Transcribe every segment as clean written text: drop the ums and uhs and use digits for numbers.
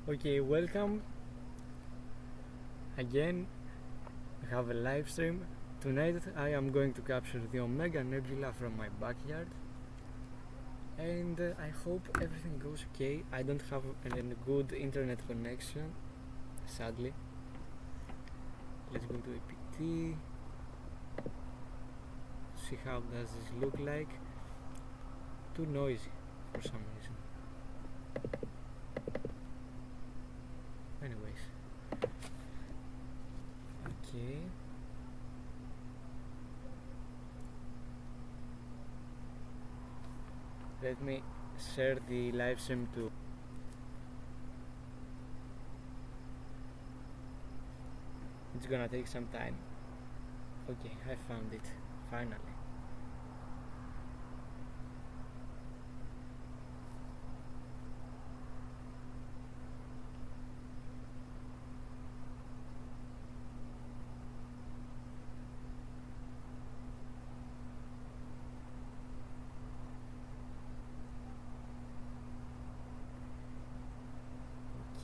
Okay, welcome again. I have a live stream. Tonight I am going to capture the Omega Nebula from my backyard, and I hope everything goes okay. I don't have a good internet connection, sadly. Let's go to APT. See how does this look like. Too noisy for some reason. Anyways, okay. Let me share the live stream to. It's gonna take some time. Okay, I found it finally.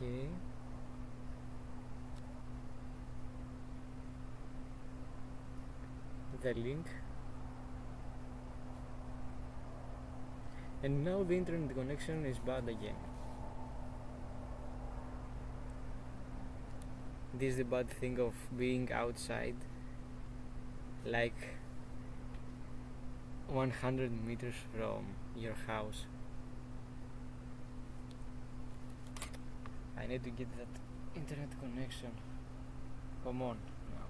Okay. The link. And now the internet connection is bad again. This is the bad thing of being outside, like 100 meters from your house. I need to get that internet connection. Come on now.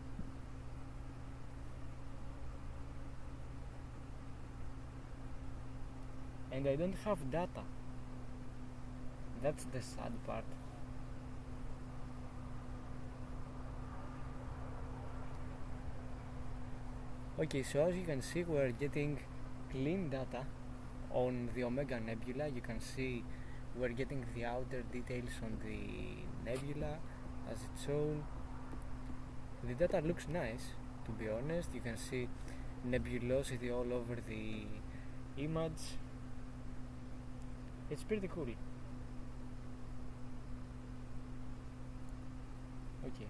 And I don't have data. That's the sad part. Okay, so as you can see, we're getting clean data on the Omega Nebula. You can see we're getting the outer details on the nebula as its own. The data looks nice, to be honest. You can see nebulosity all over the image. It's pretty cool. Okay.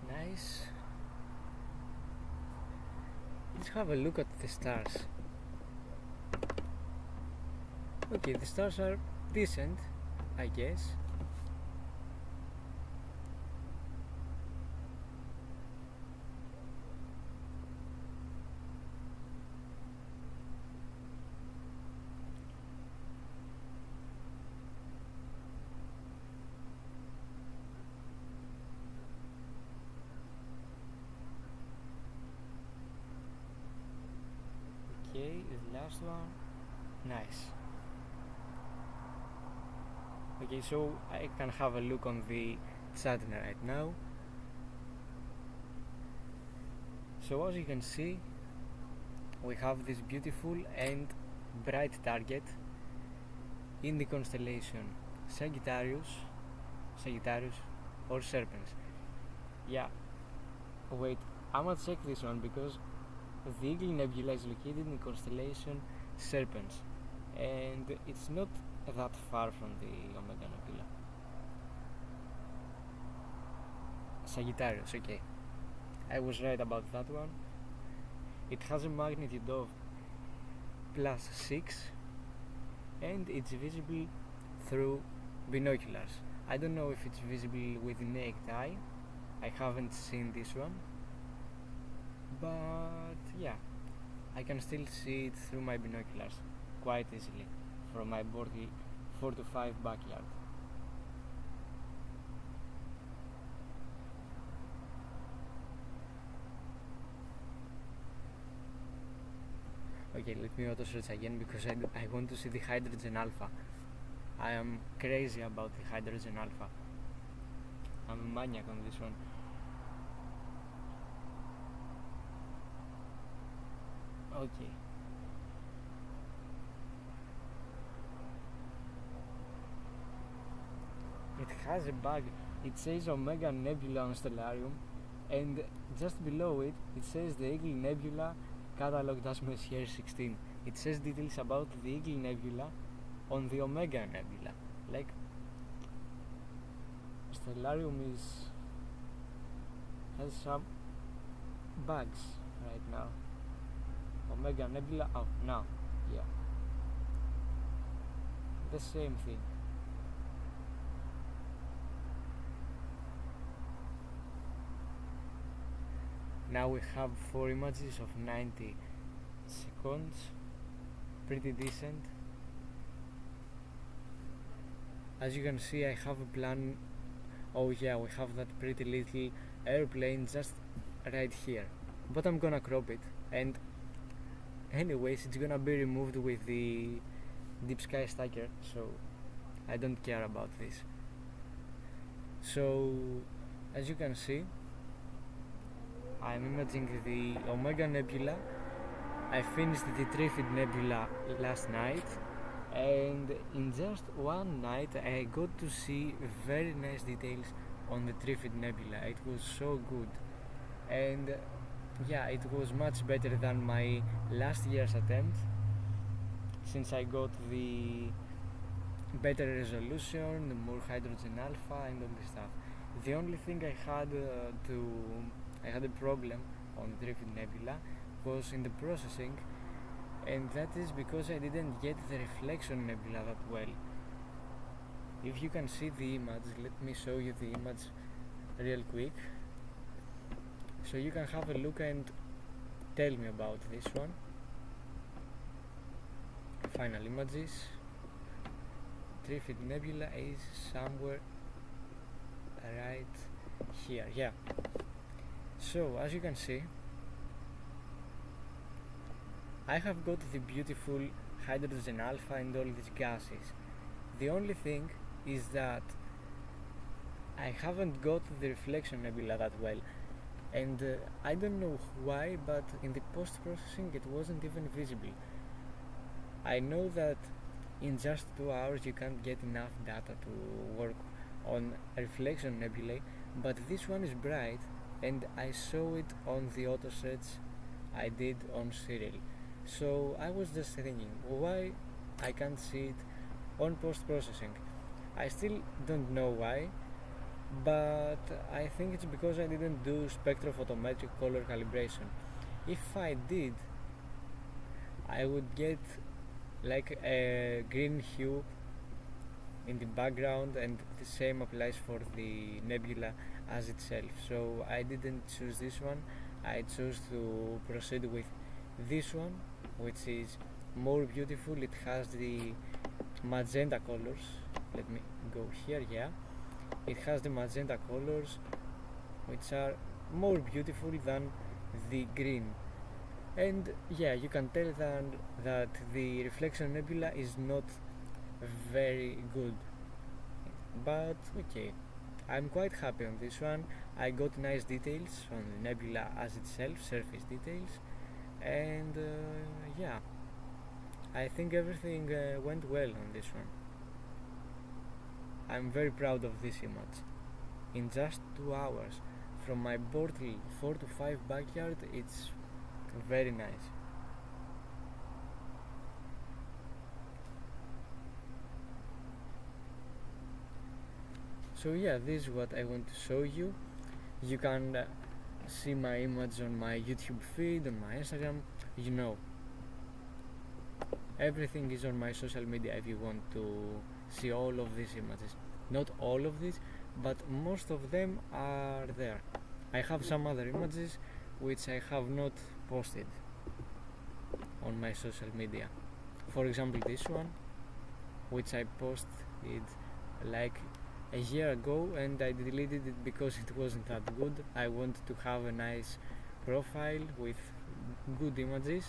Nice. Let's have a look at the stars. Okay, the stars are decent, I guess. Okay, the last one. Nice. Okay, so I can have a look on the chat right now. So as you can see, we have this beautiful and bright target in the constellation Sagittarius or Serpens. Yeah, wait, I'm gonna check this one because the Eagle Nebula is located in the constellation Serpens, and it's not that far from the Omega Nebula. Sagittarius, okay. I was right about that one. It has a magnitude of +6 and it's visible through binoculars. I don't know if it's visible with the naked eye. I haven't seen this one, but yeah, I can still see it through my binoculars quite easily from my 4 to 5 backyard. Okay, let me auto search again because I want to see the hydrogen alpha. I am crazy about the hydrogen alpha. I'm a maniac on this one. Okay, has a bug. It says Omega Nebula on Stellarium, and just below it, it says the Eagle Nebula cataloged as Messier 16. It says details about the Eagle Nebula on the Omega Nebula. Like, Stellarium has some bugs right now. Omega Nebula, oh, now, yeah, the same thing. Now we have 4 images of 90 seconds, pretty decent. As you can see, I have a plan. Oh yeah, we have that pretty little airplane just right here, but I'm gonna crop it, and anyways it's gonna be removed with the deep sky stacker, so I don't care about this. So as you can see, I'm imaging the Omega Nebula. I finished the Trifid Nebula last night, and in just one night I got to see very nice details on the Trifid Nebula. It was so good, and yeah, it was much better than my last year's attempt, since I got the better resolution, the more hydrogen alpha and all this stuff. The only thing I had a problem on the Trifid Nebula was in the processing, and that is because I didn't get the reflection nebula that well. If you can see the image, let me show you the image real quick, so you can have a look and tell me about this one. Final images. Trifid Nebula is somewhere right here, yeah. So as you can see, I have got the beautiful hydrogen alpha and all these gases. The only thing is that I haven't got the reflection nebula that well, and I don't know why, but in the post-processing it wasn't even visible. I know that in just 2 hours you can't get enough data to work on reflection nebulae, but this one is bright, and I saw it on the auto search I did on Serial. So I was just thinking, why I can't see it on post-processing? I still don't know why, but I think it's because I didn't do spectrophotometric color calibration. If I did, I would get like a green hue in the background, and the same applies for the nebula as itself. So I didn't choose this one. I chose to proceed with this one, which is more beautiful. It has the magenta colors. Let me go here, yeah. It has the magenta colors, which are more beautiful than the green. And yeah, you can tell that the reflection nebula is not very good, but okay, I'm quite happy on this one. I got nice details on the nebula as itself, surface details, and yeah, I think everything went well on this one. I'm very proud of this image. In just 2 hours, from my Bortle 4 to 5 backyard, it's very nice. So yeah, this is what I want to show you. You can see my image on my YouTube feed, on my Instagram, you know. Everything is on my social media if you want to see all of these images. Not all of these, but most of them are there. I have some other images which I have not posted on my social media. For example, this one, which I posted like a year ago, and I deleted it because it wasn't that good. I wanted to have a nice profile with good images,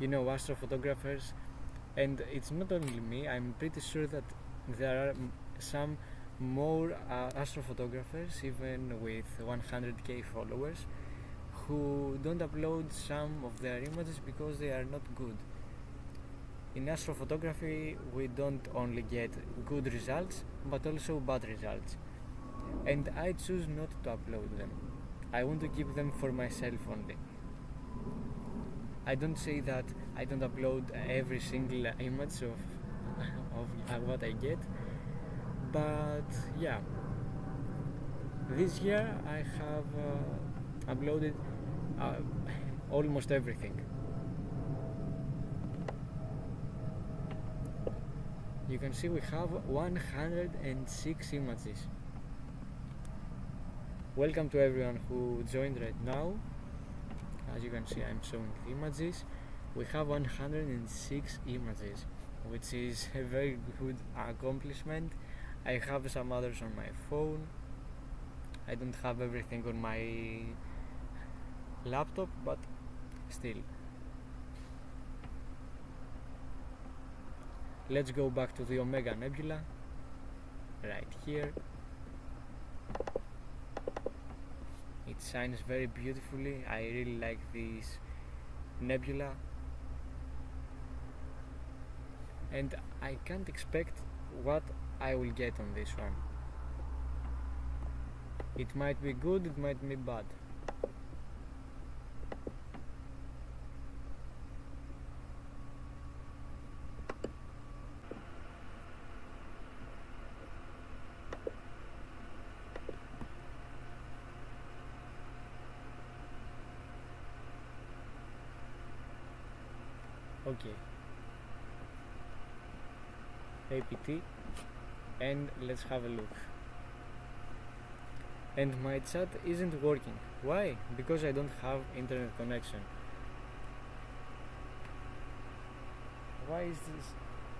you know, astrophotographers. And it's not only me, I'm pretty sure that there are some more astrophotographers, even with 100k followers, who don't upload some of their images because they are not good. in astrophotography we don't only get good results but also bad results, and I choose not to upload them. I want to keep them for myself only. I don't say that I don't upload every single image of what I get, but yeah, this year I have uploaded almost everything. You can see we have 106 images. Welcome to everyone who joined right now. As you can see, I'm showing the images. We have 106 images, which is a very good accomplishment. I have some others on my phone. I don't have everything on my laptop, but still. Let's go back to the Omega Nebula, right here. It shines very beautifully. I really like this nebula, and I can't expect what I will get on this one. It might be good, it might be bad. Okay, APT, and let's have a look. And my chat isn't working. Why? Because I don't have internet connection. Why is this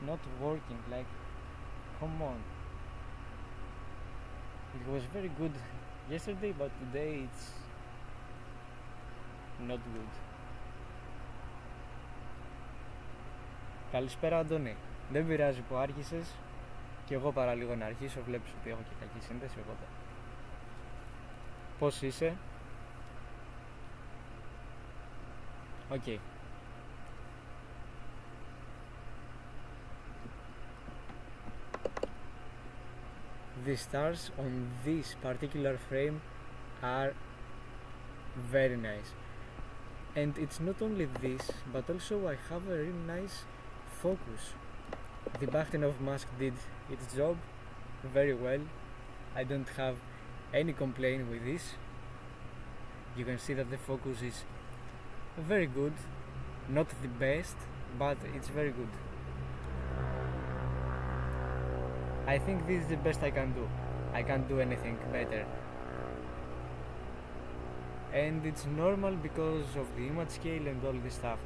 not working? Like, come on. It was very good yesterday, but today it's not good. Καλησπέρα Αντώνη. Δεν πειράζει που άρχισες, και εγώ παραλίγο να αρχίσω. Βλέπεις ότι έχω και κακή σύνδεση, οπότε. Πώς είσαι? Okay. The stars on this particular frame are very nice, and it's not only this, but also I have a really nice focus. The Bakhtinov mask did its job very well. I don't have any complaint with this. You can see that the focus is very good, not the best, but it's very good. I think this is the best I can do. I can't do anything better. And it's normal because of the image scale and all this stuff.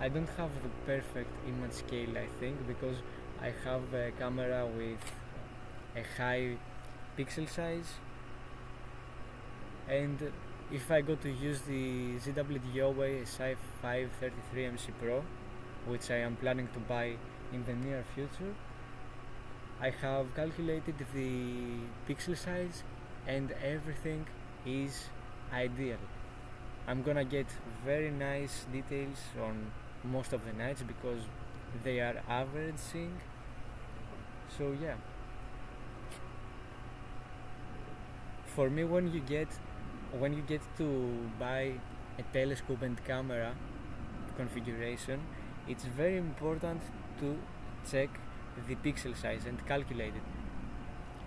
I don't have the perfect image scale, I think, because I have a camera with a high pixel size, and if I go to use the ZWD Si533 MC Pro, which I am planning to buy in the near future, I have calculated the pixel size and everything is ideal. I'm gonna get very nice details on most of the nights because they are averaging. So yeah, for me, when you get to buy a telescope and camera configuration, it's very important to check the pixel size and calculate it.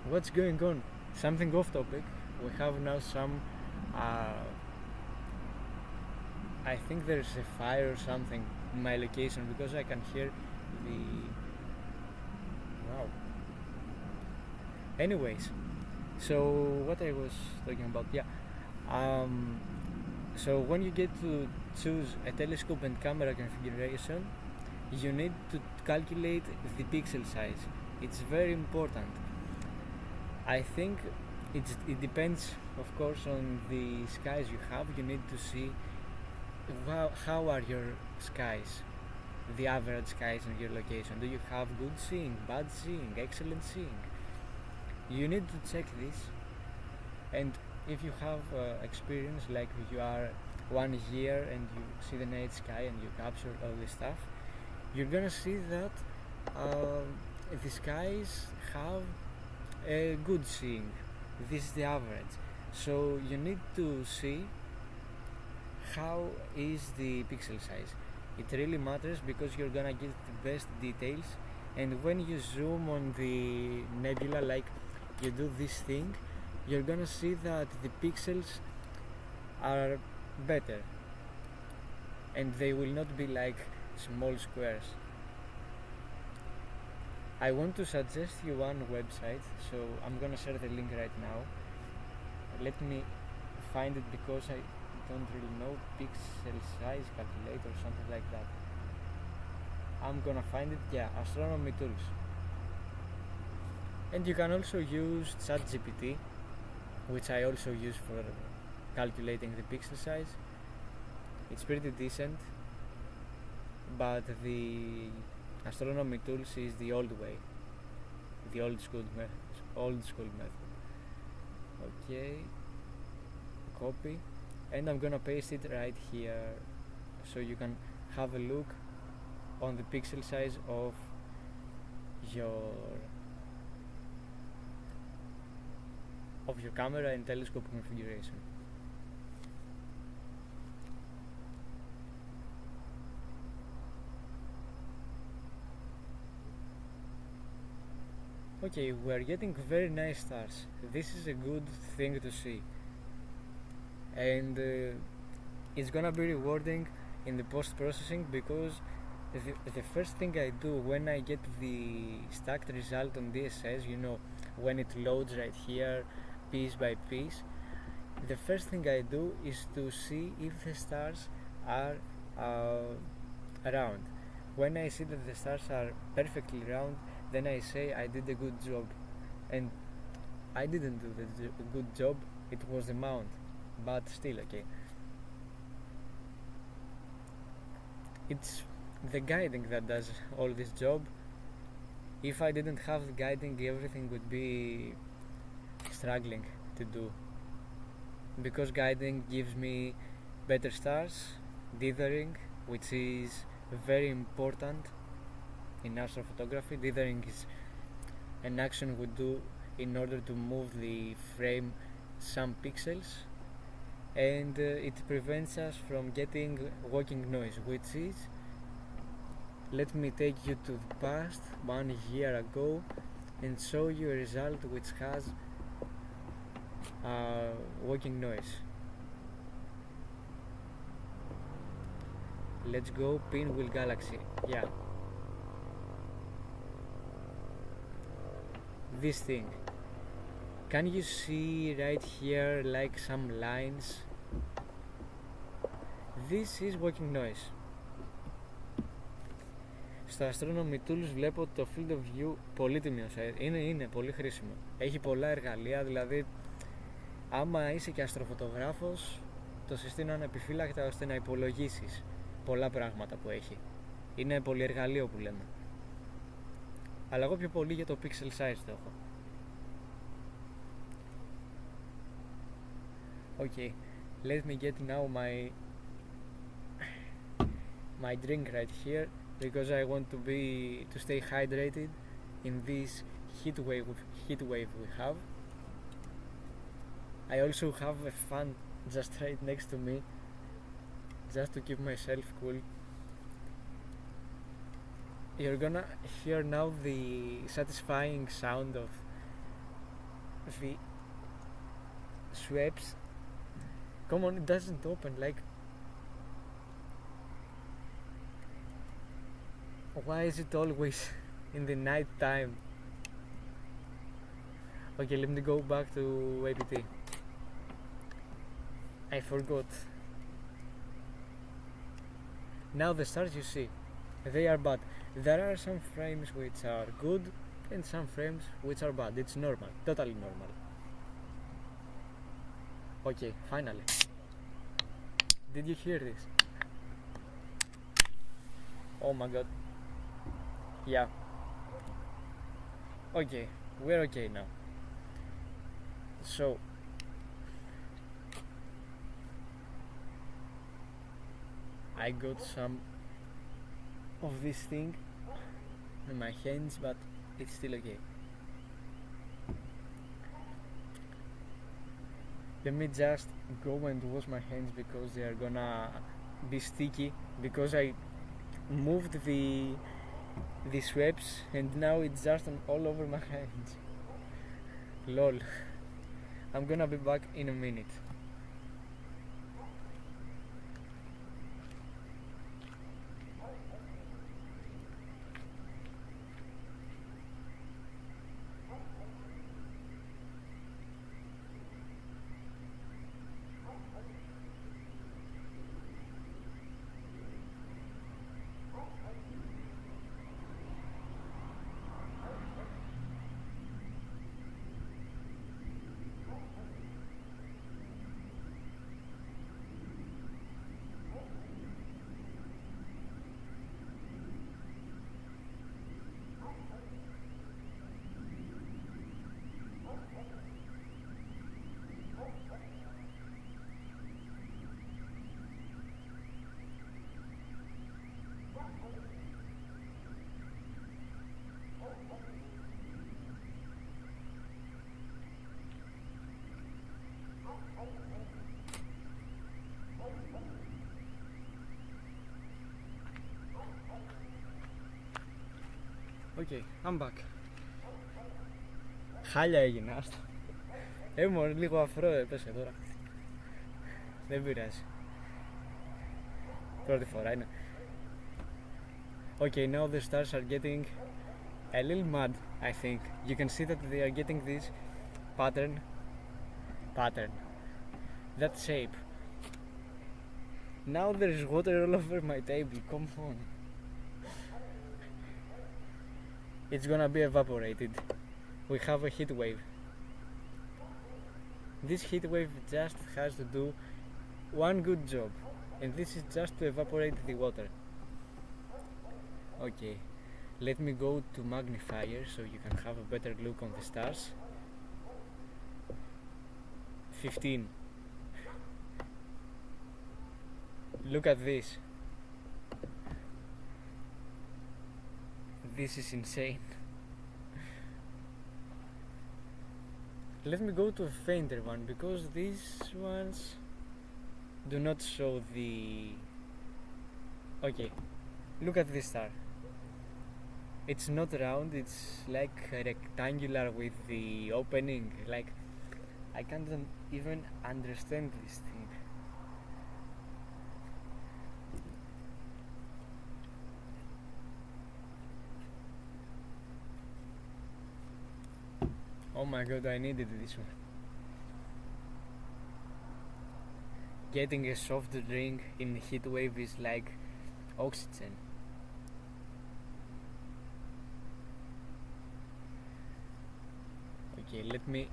What's going on? Something off topic. We have now some I think there's a fire or something in my location because I can hear the... wow. Anyways, so what I was talking about, yeah. So when you get to choose a telescope and camera configuration, you need to calculate the pixel size. It's very important. I think it depends, of course, on the skies you have. You need to see how are your skies, the average skies in your location. Do you have good seeing, bad seeing, excellent seeing? You need to check this, and if you have experience, like you are 1 year and you see the night sky and you capture all this stuff, you're gonna see that the skies have a good seeing. This is the average. So you need to see how is the pixel size. It really matters because you're gonna get the best details, and when you zoom on the nebula, like you do this thing, you're gonna see that the pixels are better and they will not be like small squares. I want to suggest you one website, so I'm gonna share the link right now. Let me find it because I don't really know, pixel size calculator or something like that. I'm gonna find it, yeah, astronomy tools. And you can also use ChatGPT, which I also use for calculating the pixel size. It's pretty decent, but the astronomy tools is the old way, the old school method. Okay, copy, and I'm gonna paste it right here so you can have a look on the pixel size of your camera and telescope configuration. Okay, we are getting very nice stars. This is a good thing to see, and it's gonna be rewarding in the post-processing, because the first thing I do when I get the stacked result on DSS, when it loads right here piece by piece, the first thing I do is to see if the stars are round. When I see that the stars are perfectly round, then I say I did a good job. And I didn't do a good job, it was the mount, but still okay. It's the guiding that does all this job. If I didn't have the guiding, everything would be struggling to do, because guiding gives me better stars, dithering, which is very important in astrophotography. Dithering is an action we do in order to move the frame some pixels, and it prevents us from getting walking noise, which is, let me take you to the past 1 year ago and show you a result which has walking noise. Let's go Pinwheel Galaxy. Yeah, this thing, can you see right here like some lines? This is walking noise. Στο Astronomy Tools βλέπω το Field of View πολύτιμος, είναι πολύ χρήσιμο. Έχει πολλά εργαλεία, δηλαδή άμα είσαι και αστροφωτογράφος, το συστήνω ανεπιφύλακτα ώστε να υπολογίσεις πολλά πράγματα που έχει. Είναι πολυεργαλείο που λέμε. Αλλά εγώ πιο πολύ για το pixel size το έχω. Okay, let me get now my drink right here, because I want to stay hydrated in this heat wave we have. I also have a fan just right next to me, just to keep myself cool. You're gonna hear now the satisfying sound of the sweeps. Come on, it doesn't open, like, why is it always in the night time? Okay, let me go back to APT. I forgot. Now the stars you see, they are bad. There are some frames which are good and some frames which are bad. It's normal, totally normal. Okay, finally. Did you hear this? Oh my god. Yeah. Okay, we're okay now. So, I got some of this thing in my hands, but it's still okay. Let me just go and wash my hands because they are gonna be sticky, because I moved the sweeps and now it's just all over my hands. Lol. I'm gonna be back in a minute. Okay, I'm back. Χάλια έγινα, άστο. Μόνο λίγο αφρό έπεσε τώρα. Δεν πειράζει. Πρώτη φορά είναι. Okay, now the stars are getting a little mud, I think. You can see that they are getting this pattern, that shape. Now there is water all over my table, come on. It's gonna be evaporated. We have a heat wave. This heat wave just has to do one good job, and this is just to evaporate the water. Okay, let me go to magnifier so you can have a better look on the stars. 15. Look at this. This is insane. Let me go to a fainter one, because these ones do not show the... Okay, look at this star. It's not round, it's like rectangular with the opening. Like, I can't even understand this thing. Oh my god, I needed this one. Getting a soft drink in heat wave is like oxygen. Okay, let me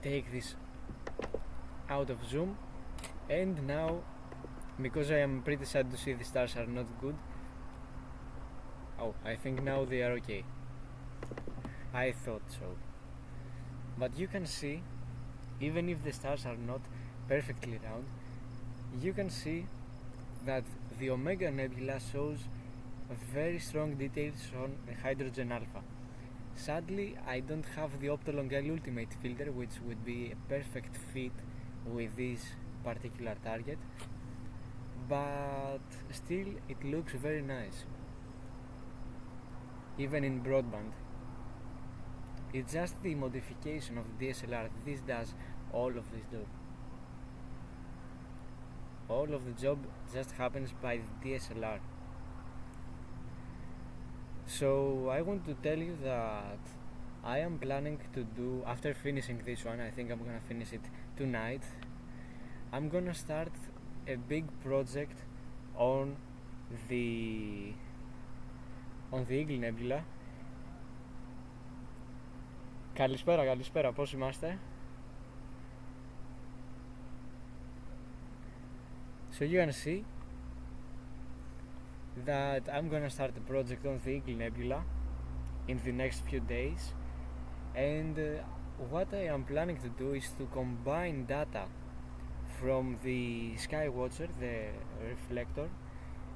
take this out of zoom, and now, because I am pretty sad to see the stars are not good. Oh, I think now they are okay. I thought so. But you can see, even if the stars are not perfectly round, you can see that the Omega Nebula shows very strong details on the hydrogen alpha. Sadly, I don't have the Optolongale Ultimate filter, which would be a perfect fit with this particular target, but still it looks very nice, even in broadband. It's just the modification of the DSLR. This does all of this job. All of the job just happens by the DSLR. So I want to tell you that I am planning to do, after finishing this one, I think I'm gonna finish it tonight, I'm gonna start a big project on the Eagle Nebula. Καλησπέρα, πώς είμαστε? So you can see that I'm gonna start a project on the Eagle Nebula in the next few days, and what I am planning to do is to combine data from the Skywatcher, the reflector,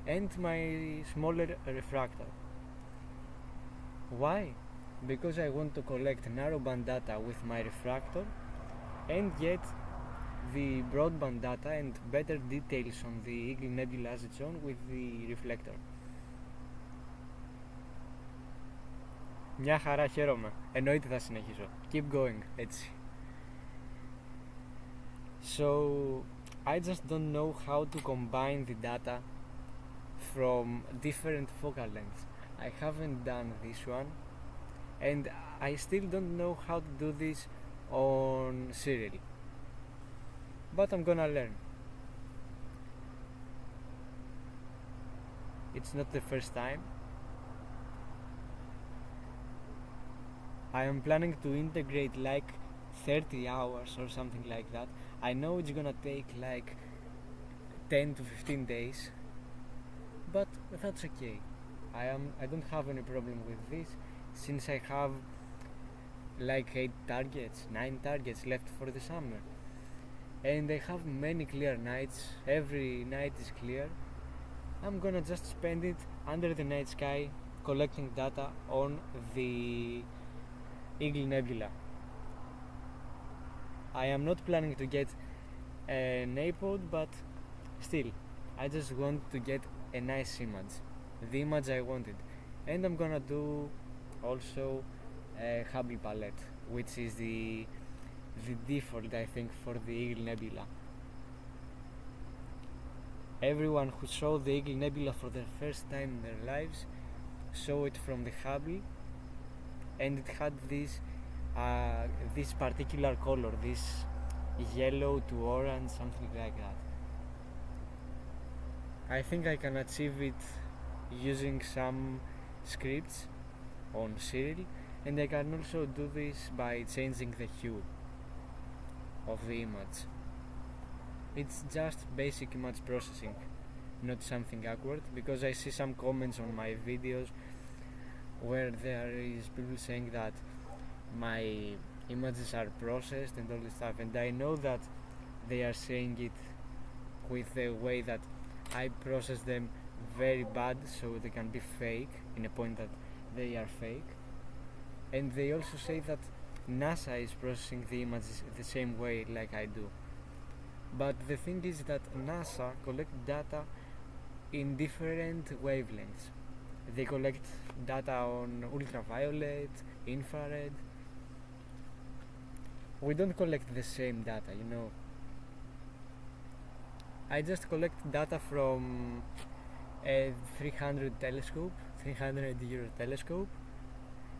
and my smaller refractor. Why? Because I want to collect narrowband data with my refractor and get the broadband data and better details on the Eagle Nebula as its own with the reflector. Μια χαρά, χαίρομαι. Εννοείται θα συνεχίσω. Keep going, έτσι. So, I just don't know how to combine the data from different focal lengths. I haven't done this one, and I still don't know how to do this on serial. But I'm gonna learn. It's not the first time. I am planning to integrate like 30 hours or something like that. I know it's gonna take like 10 to 15 days, but that's okay. I don't have any problem with this, since I have like 9 targets left for the summer, and I have many clear nights. Every night is clear. I'm gonna just spend it under the night sky collecting data on the Eagle Nebula. I am not planning to get an iPod, but still, I just want to get a nice image, the image I wanted. And I'm gonna do also a Hubble palette, which is the default, I think, for the Eagle Nebula. Everyone who saw the Eagle Nebula for the first time in their lives saw it from the Hubble, and it had this particular color, this yellow to orange, something like that. I think I can achieve it using some scripts on serial, and I can also do this by changing the hue of the image. It's just basic image processing, not something awkward, because I see some comments on my videos where there is people saying that my images are processed and all this stuff, and I know that they are saying it with the way that I process them very bad, so they can be fake, in a point that they are fake. And they also say that NASA is processing the images the same way like I do. But the thing is that NASA collects data in different wavelengths. They collect data on ultraviolet, infrared. We don't collect the same data, you know. I just collect data from a 300 telescope, 300 euro telescope,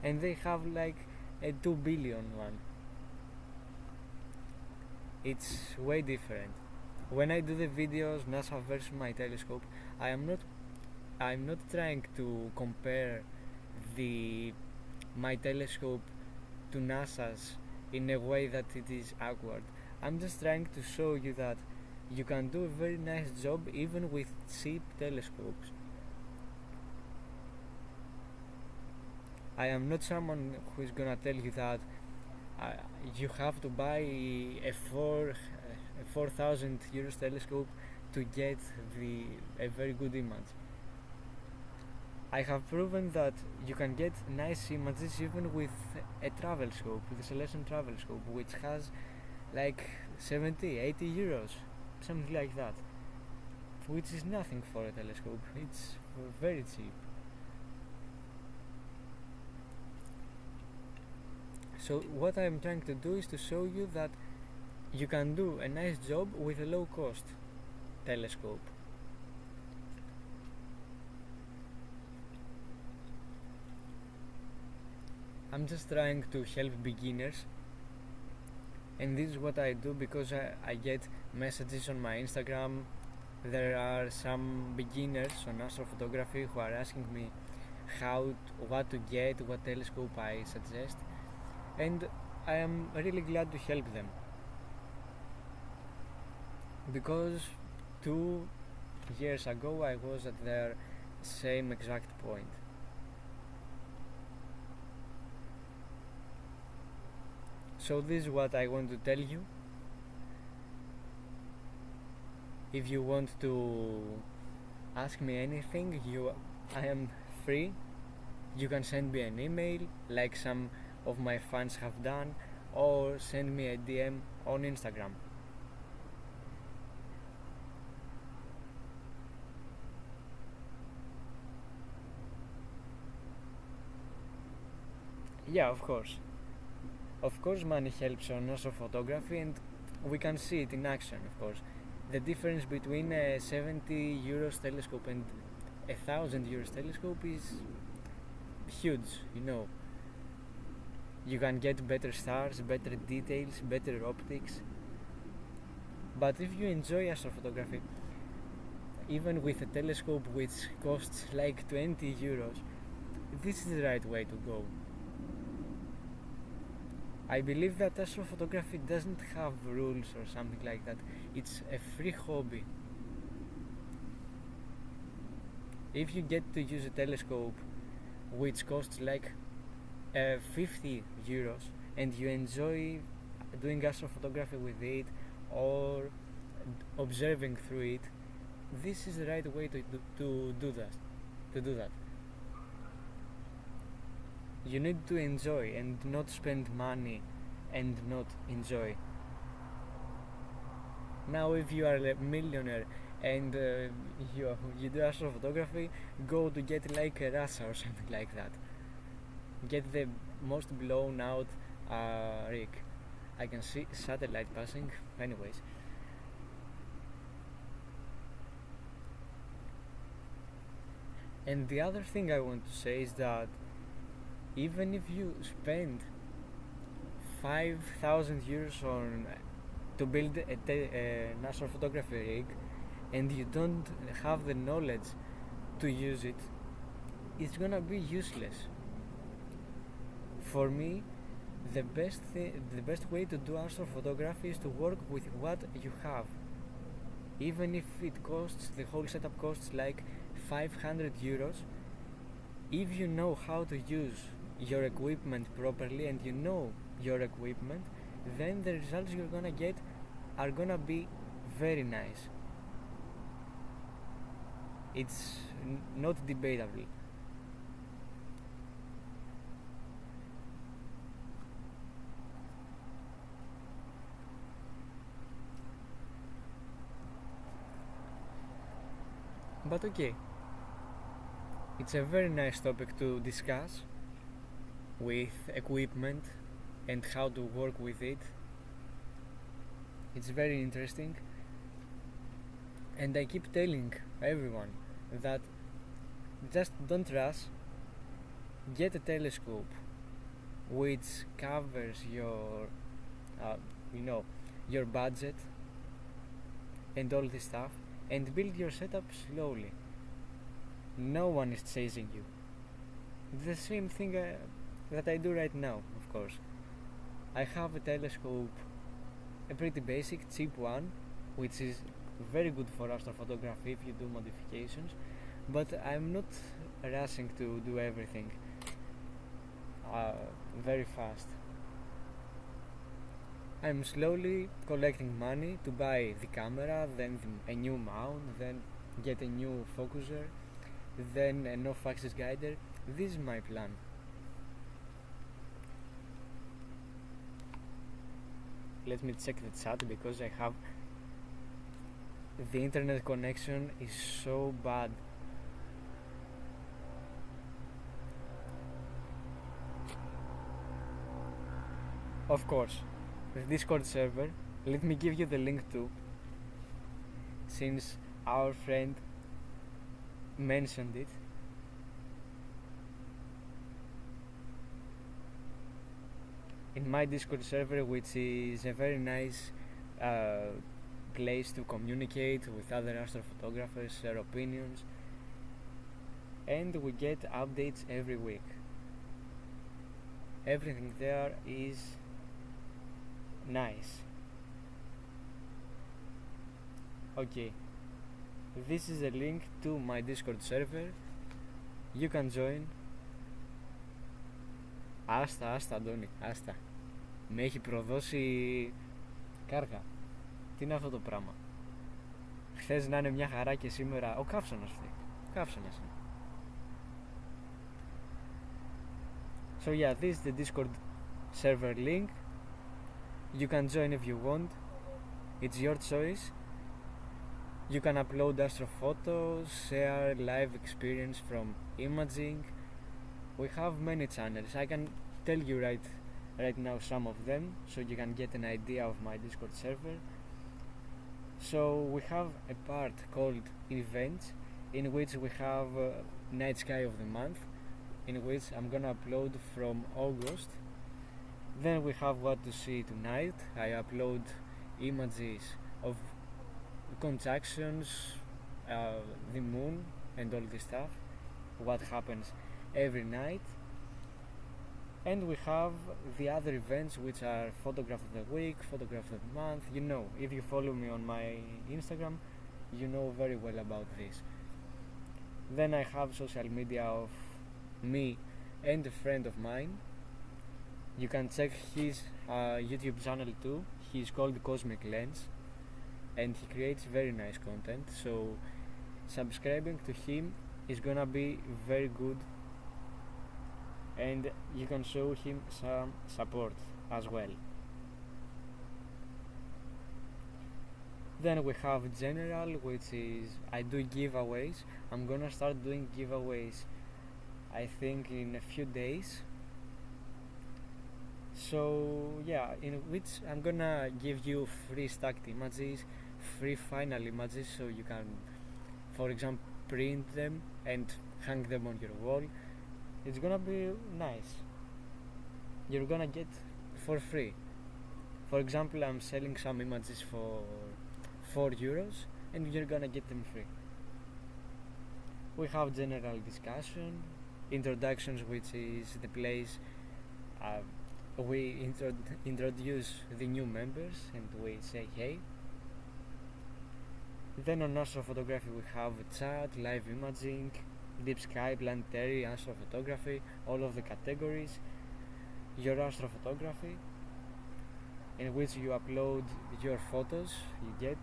and they have like a 2 billion one. It's way different. When I do the videos NASA versus my telescope, I'm not trying to compare my telescope to NASA's in a way that it is awkward. I'm just trying to show you that you can do a very nice job even with cheap telescopes. I am not someone who is gonna tell you that you have to buy a 4,000 euros telescope to get a very good image. I have proven that you can get nice images even with a travel scope, with a Celestial travel scope, which has like 70, 80 euros, something like that, which is nothing for a telescope. It's very cheap. So what I'm trying to do is to show you that you can do a nice job with a low cost telescope. I'm just trying to help beginners, and this is what I do because I get messages on my Instagram. There are some beginners on astrophotography who are asking me what to get, what telescope I suggest, and I am really glad to help them, because 2 years ago I was at their same exact point. So this is what I want to tell you. If you want to ask me anything. I am free. You can send me an email like some of my fans have done, or send me a DM on Instagram. Yeah, of course. Of course, money helps on astrophotography, and we can see it in action, of course. The difference between a 70 euros telescope and a 1000 euros telescope is huge, you know. You can get better stars, better details, better optics. But if you enjoy astrophotography, even with a telescope which costs like 20 euros, this is the right way to go. I believe that astrophotography doesn't have rules or something like that. It's a free hobby. If you get to use a telescope which costs like 50 euros and you enjoy doing astrophotography with it or observing through it, this is the right way to do that. You need to enjoy and not spend money and not enjoy. Now if you are a millionaire and you do astrophotography, go to get like a Russia or something like that. Get the most blown out rig. I can see satellite passing. Anyways, and the other thing I want to say is that even if you spend 5,000 euros on to build an astrophotography rig and you don't have the knowledge to use it, it's gonna be useless. For me, the best way to do astrophotography is to work with what you have. Even if the whole setup costs like 500 euros, if you know how to use your equipment properly and you know your equipment, then the results you're gonna get are gonna be very nice. It's not debatable. But okay, it's a very nice topic to discuss with equipment and how to work with it. It's very interesting, and I keep telling everyone that just don't rush. Get a telescope which covers your your budget and all this stuff, and build your setup slowly. No one is chasing you. The same thing that I do right now, of course. I have a telescope, a pretty basic, cheap one, which is very good for astrophotography if you do modifications, but I'm not rushing to do everything very fast. I'm slowly collecting money to buy the camera, then a new mount, then get a new focuser, then an off-axis guider. This is my plan. Let me check the chat because the internet connection is so bad. Of course, the Discord server, let me give you the link too, since our friend mentioned it. In my Discord server, which is a very nice place to communicate with other astrophotographers, share opinions, and we get updates every week. Everything there is nice. Okay, this is a link to my Discord server. You can join. Άστα, Αντώνη, άστα. Με έχει προδώσει κάργα. Τι είναι αυτό το πράγμα? χθες να είναι μια χαρά και σήμερα ο καύσωνας φταίει. Ο καύσωνας είναι. So yeah, this is the Discord server link. You can join if you want. It's your choice. You can upload astro photos, share live experience from imaging. We have many channels. I can tell you right now some of them so you can get an idea of my Discord server. So we have a part called events, in which we have night sky of the month, in which I'm gonna upload from August. Then we have what to see tonight. I upload images of conjunctions, the moon and all this stuff, what happens every night. And we have the other events, which are photograph of the week, photograph of the month. You know, if you follow me on my Instagram, you know very well about this. Then I have social media of me and a friend of mine. You can check his YouTube channel too. He's called Cosmic Lens and he creates very nice content, so subscribing to him is gonna be very good and you can show him some support as well. Then we have general, which is I do giveaways. I'm gonna start doing giveaways I think in a few days. So yeah, in which I'm gonna give you free stacked images, free final images, so you can, for example, print them and hang them on your wall. It's gonna be nice. You're gonna get for free. For example, I'm selling some images for €4 and you're gonna get them free. We have general discussion, introductions, which is the place we introduce the new members and we say hey. Then on astrophotography we have chat, live imaging, deep sky, planetary, astrophotography, all of the categories, your astrophotography, in which you upload your photos, you get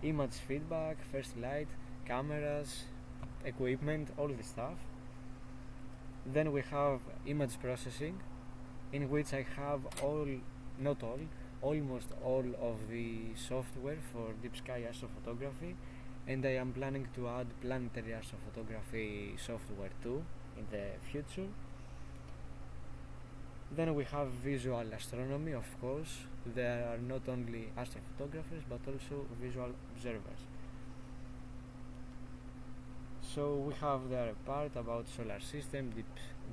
image feedback, first light, cameras, equipment, all the stuff. Then we have image processing, in which I have almost all of the software for deep sky astrophotography, and I am planning to add planetary astrophotography software too in the future. Then we have visual astronomy, of course. There are not only astrophotographers but also visual observers. So we have there a part about solar system,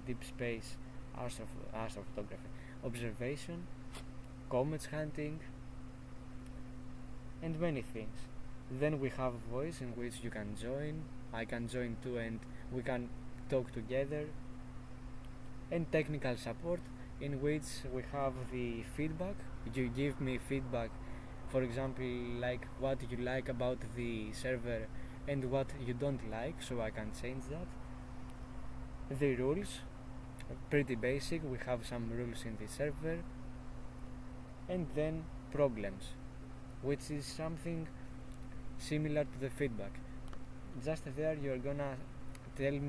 deep space astrophotography, observation, comets hunting, and many things. Then we have voice, in which you can join. I can join too and we can talk together. And technical support, in which we have the feedback. You give me feedback, for example, like what you like about the server and what you don't like, so I can change that. The rules, pretty basic, we have some rules in the server. And then problems, which is something similar to the feedback. Just there you're gonna tell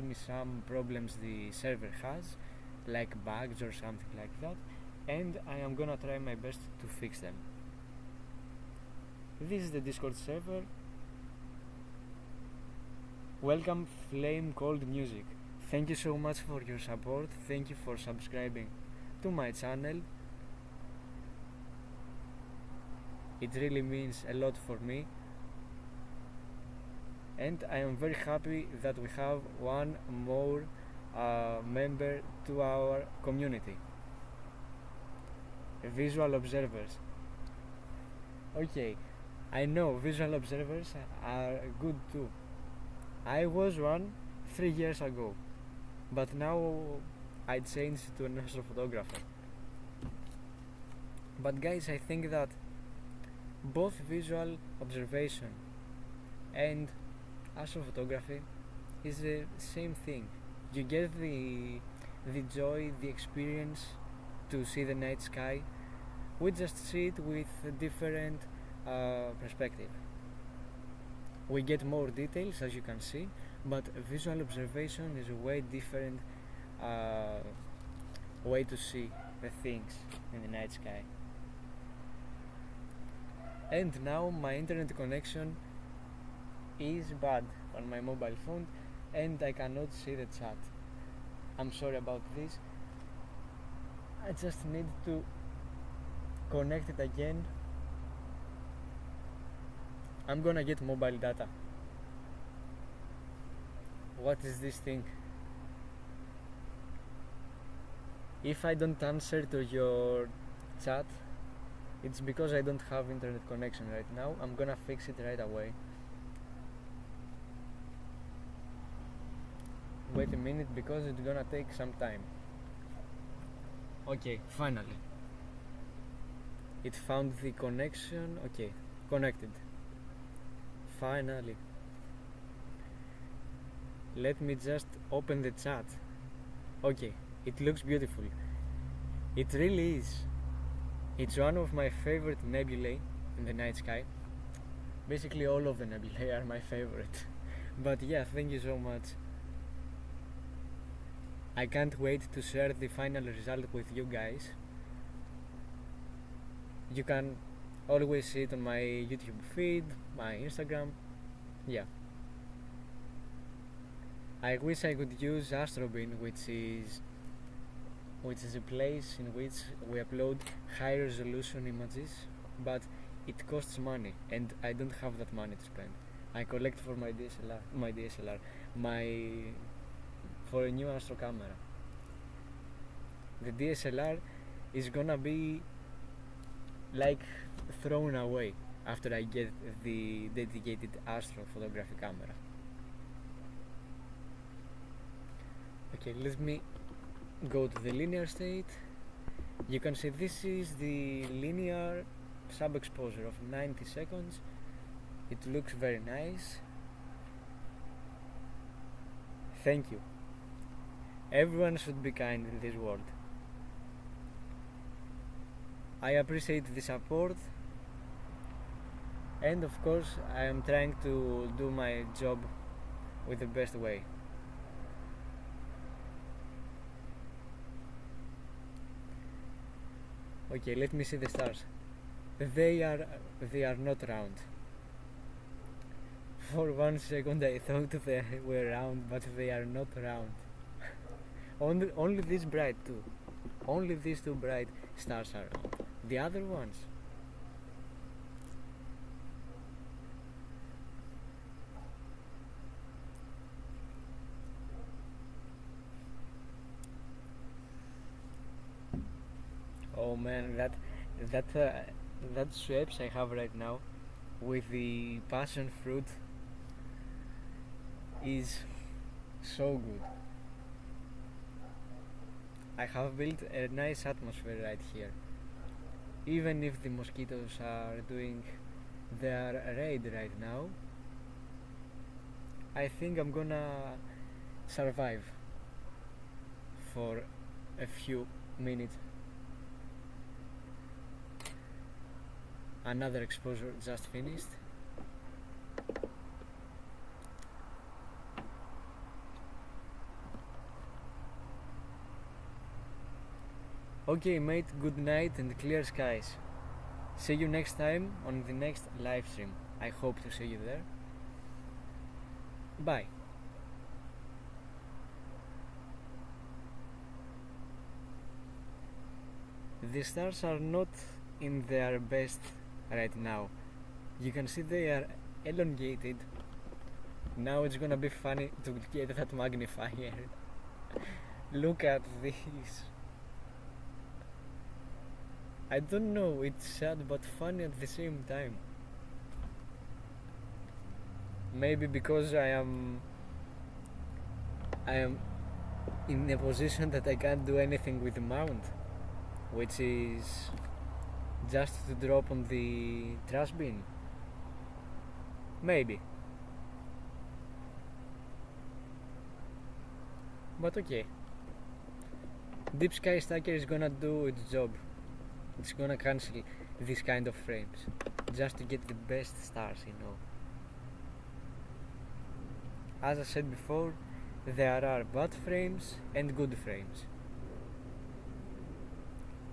me some problems the server has, like bugs or something like that, and I am gonna try my best to fix them. This is the Discord server. Welcome Flame Cold Music. Thank you so much for your support. Thank you for subscribing to my channel. It really means a lot for me, and I am very happy that we have one more member to our community. Visual observers. Okay, I know visual observers are good too. I was one 3 years ago, but now I changed to an astrophotographer. But guys, I think that both visual observation and astrophotography is the same thing. You get the joy, the experience to see the night sky. We just see it with different perspective. We get more details, as you can see, but visual observation is a way different way to see the things in the night sky. And now my internet connection is bad on my mobile phone and I cannot see the chat. I'm sorry about this. I just need to connect it again. I'm gonna get mobile data. What is this thing? If I don't answer to your chat, it's because I don't have internet connection right now. I'm gonna fix it right away. Wait a minute, because it's gonna take some time. Okay, finally. It found the connection. Okay, connected. Finally. Let me just open the chat. Okay, it looks beautiful. It really is. It's one of my favorite nebulae in the night sky. Basically all of the nebulae are my favorite. But yeah, thank you so much. I can't wait to share the final result with you guys. You can always see it on my YouTube feed, my Instagram. Yeah. I wish I could use AstroRend's, which is a place in which we upload high resolution images, but it costs money and I don't have that money to spend. I collect for my DSLR, for a new Astro camera. The DSLR is gonna be like thrown away after I get the dedicated Astro photography camera. Okay, let me go to the linear state. You can see this is the linear sub-exposure of 90 seconds. It looks very nice. Thank you. Everyone should be kind in this world. I appreciate the support, and of course I am trying to do my job with the best way. Okay, let me see the stars. They are not round. For 1 second I thought they were round, but they are not round. Only this bright too. Only these two bright stars are round. The other ones, oh man, that shapes I have right now with the passion fruit is so good. I have built a nice atmosphere right here. Even if the mosquitoes are doing their raid right now, I think I'm gonna survive for a few minutes. Another exposure just finished. Okay mate, good night and clear skies. See you next time on the next live stream. I hope to see you there. Bye. The stars are not in their best right now. You can see they are elongated. Now it's gonna be funny to get that magnifier. Look at this. I don't know, it's sad but funny at the same time. Maybe because I am in a position that I can't do anything with the mount, which is just to drop on the trash bin. Maybe. But okay. Deep Sky Stacker is gonna do its job. It's gonna cancel these kind of frames, just to get the best stars, you know. As I said before, there are bad frames and good frames.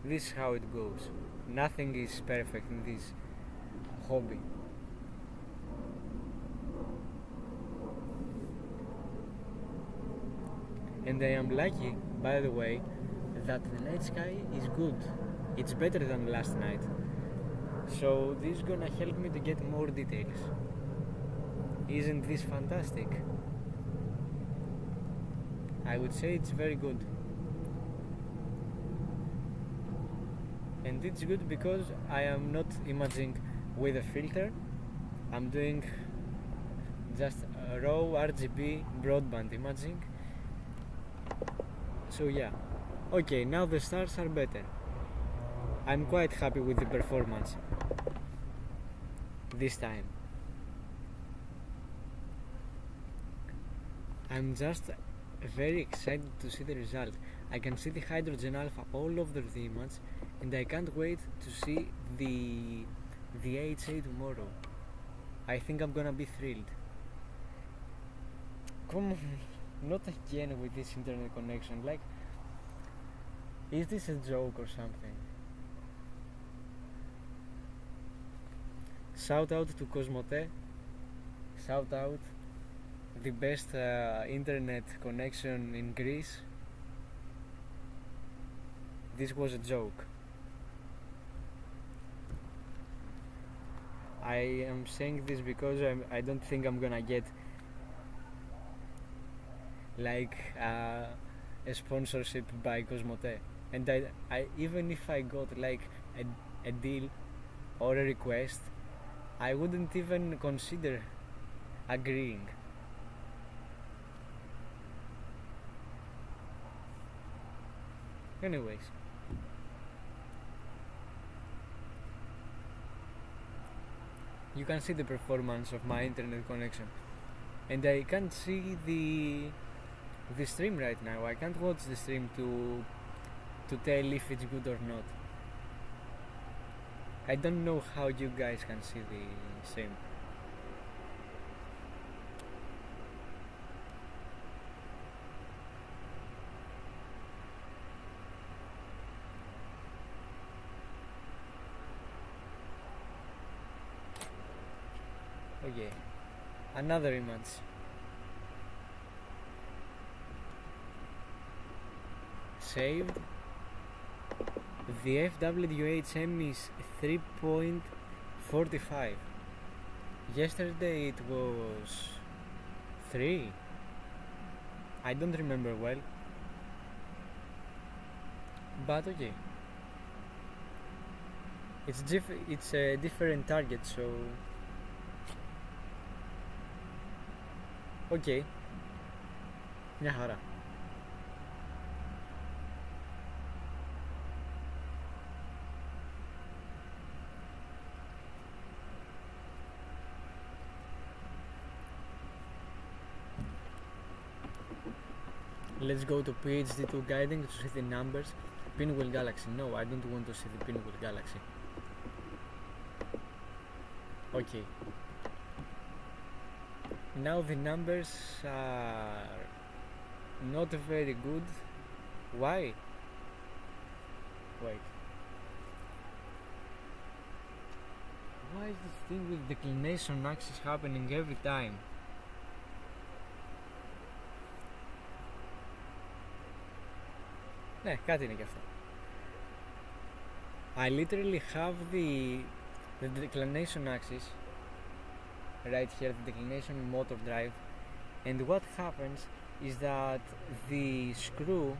This is how it goes. Nothing is perfect in this hobby. And I am lucky, by the way, that the night sky is good. It's better than last night. So this is gonna help me to get more details. Isn't this fantastic? I would say it's very good. And it's good because I am not imaging with a filter. I'm doing just a raw RGB broadband imaging. So yeah. Okay, now the stars are better. I'm quite happy with the performance this time. I'm just very excited to see the result. I can see the hydrogen alpha all over the image, and I can't wait to see the HA tomorrow. I think I'm gonna be thrilled. Come on, not again with this internet connection. Like, is this a joke or something? Shout out to Cosmote. Shout out. The best internet connection in Greece. This was a joke. I am saying this because I don't think I'm gonna get like a sponsorship by Cosmote. And I even if I got like a deal or a request, I wouldn't even consider agreeing. Anyways, you can see the performance of my internet connection, and I can't see the stream right now. I can't watch the stream to tell if it's good or not. I don't know how you guys can see the stream. Okay, another image. Saved. The FWHM is 3.45. Yesterday it was 3. I don't remember well. But okay. It's a different target, so okay. Μια χαρά. Let's go to PhD2 guiding to see the numbers. Pinwheel Galaxy. No, I don't want to see the Pinwheel Galaxy. Okay. Now the numbers are not very good. Why? Wait. Why is this thing with declination axis happening every time? Ναι, κάτι είναι και αυτό. I literally have the declination axis right here, the declination motor drive, and what happens is that the screw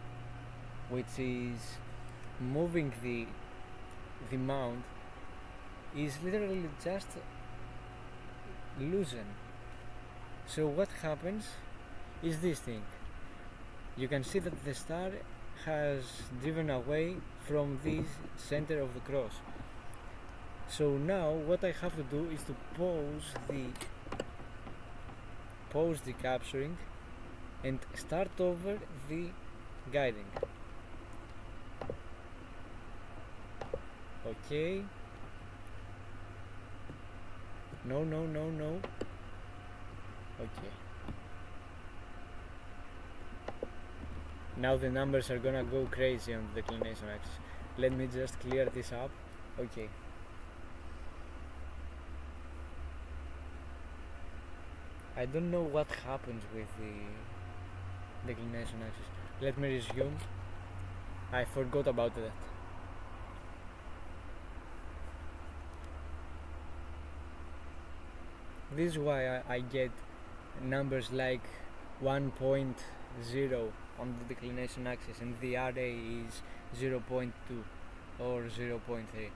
which is moving the mount is literally just loosened. So what happens is this thing. You can see that the star has driven away from the center of the cross. So now what I have to do is to pause the capturing and start over the guiding. Okay, No. Okay. Now the numbers are gonna go crazy on the declination axis. Let me just clear this up. Okay. I don't know what happens with the declination axis. Let me resume. I forgot about that. This is why I get numbers like 1.0 on the declination axis and the RA is 0.2 or 0.3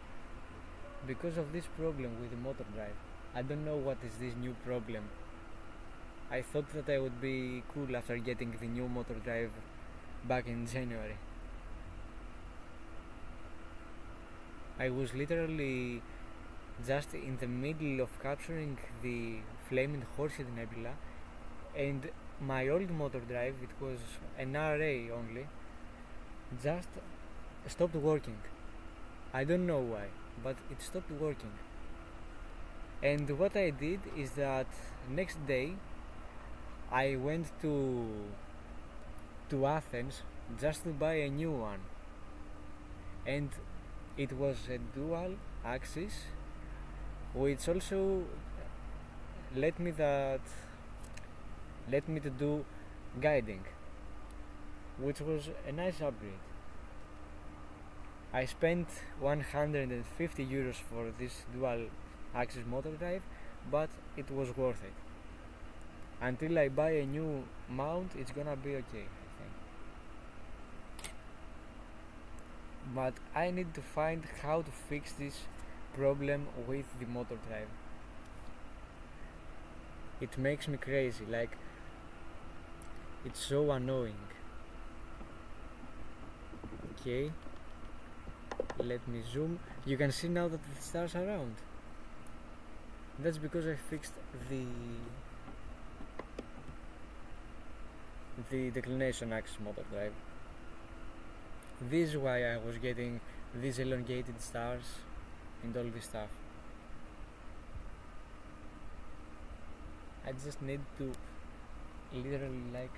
because of this problem with the motor drive. I don't know what is this new problem. I thought that I would be cool after getting the new motor drive back in January. I was literally just in the middle of capturing the flaming horseshoe nebula, and my old motor drive, it was an RA only, just stopped working. I don't know why, but it stopped working. And what I did is that next day I went to Athens just to buy a new one, and it was a dual axis, which also let me to do guiding, which was a nice upgrade. I spent 150 euros for this dual axis motor drive, but it was worth it. Until I buy a new mount, it's gonna be okay, I think. But I need to find how to fix this problem with the motor drive. It makes me crazy, like it's so annoying. Okay, let me zoom. You can see now that the stars are round. That's because I fixed the declination axis motor drive. This is why I was getting these elongated stars and all this stuff. I just need to literally like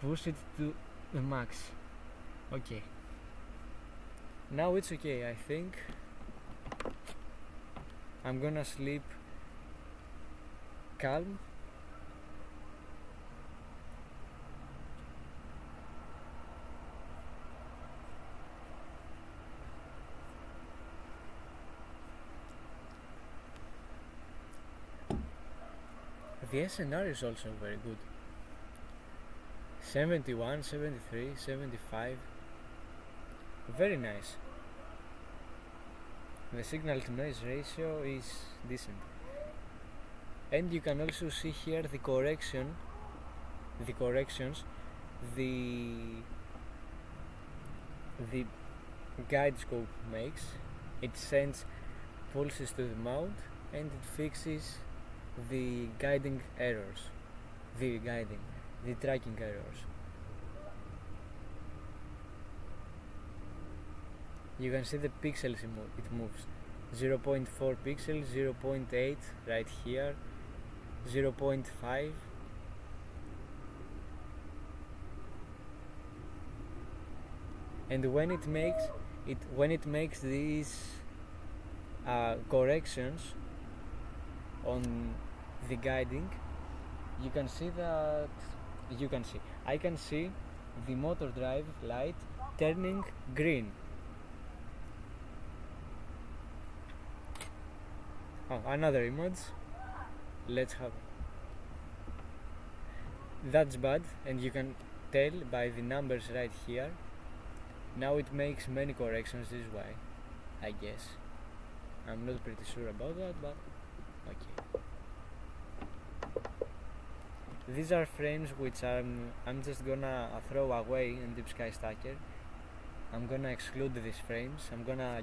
push it to the max. Okay, now it's okay. I think I'm gonna sleep calm. The SNR is also very good. 71, 73, 75. Very nice. The signal to noise ratio is decent. And you can also see here the corrections the guide scope makes. It sends pulses to the mount and it fixes the guiding errors, the tracking errors. You can see the pixels it moves. 0.4 pixels, 0.8 right here, 0.5. And when it makes these corrections on the guiding, I can see the motor drive light turning green. Oh, another image. Let's have. That's bad, and you can tell by the numbers right here. Now it makes many corrections this way, I guess. I'm not pretty sure about that, but okay. These are frames which I'm just gonna throw away in Deep Sky Stacker. I'm gonna exclude these frames. I'm gonna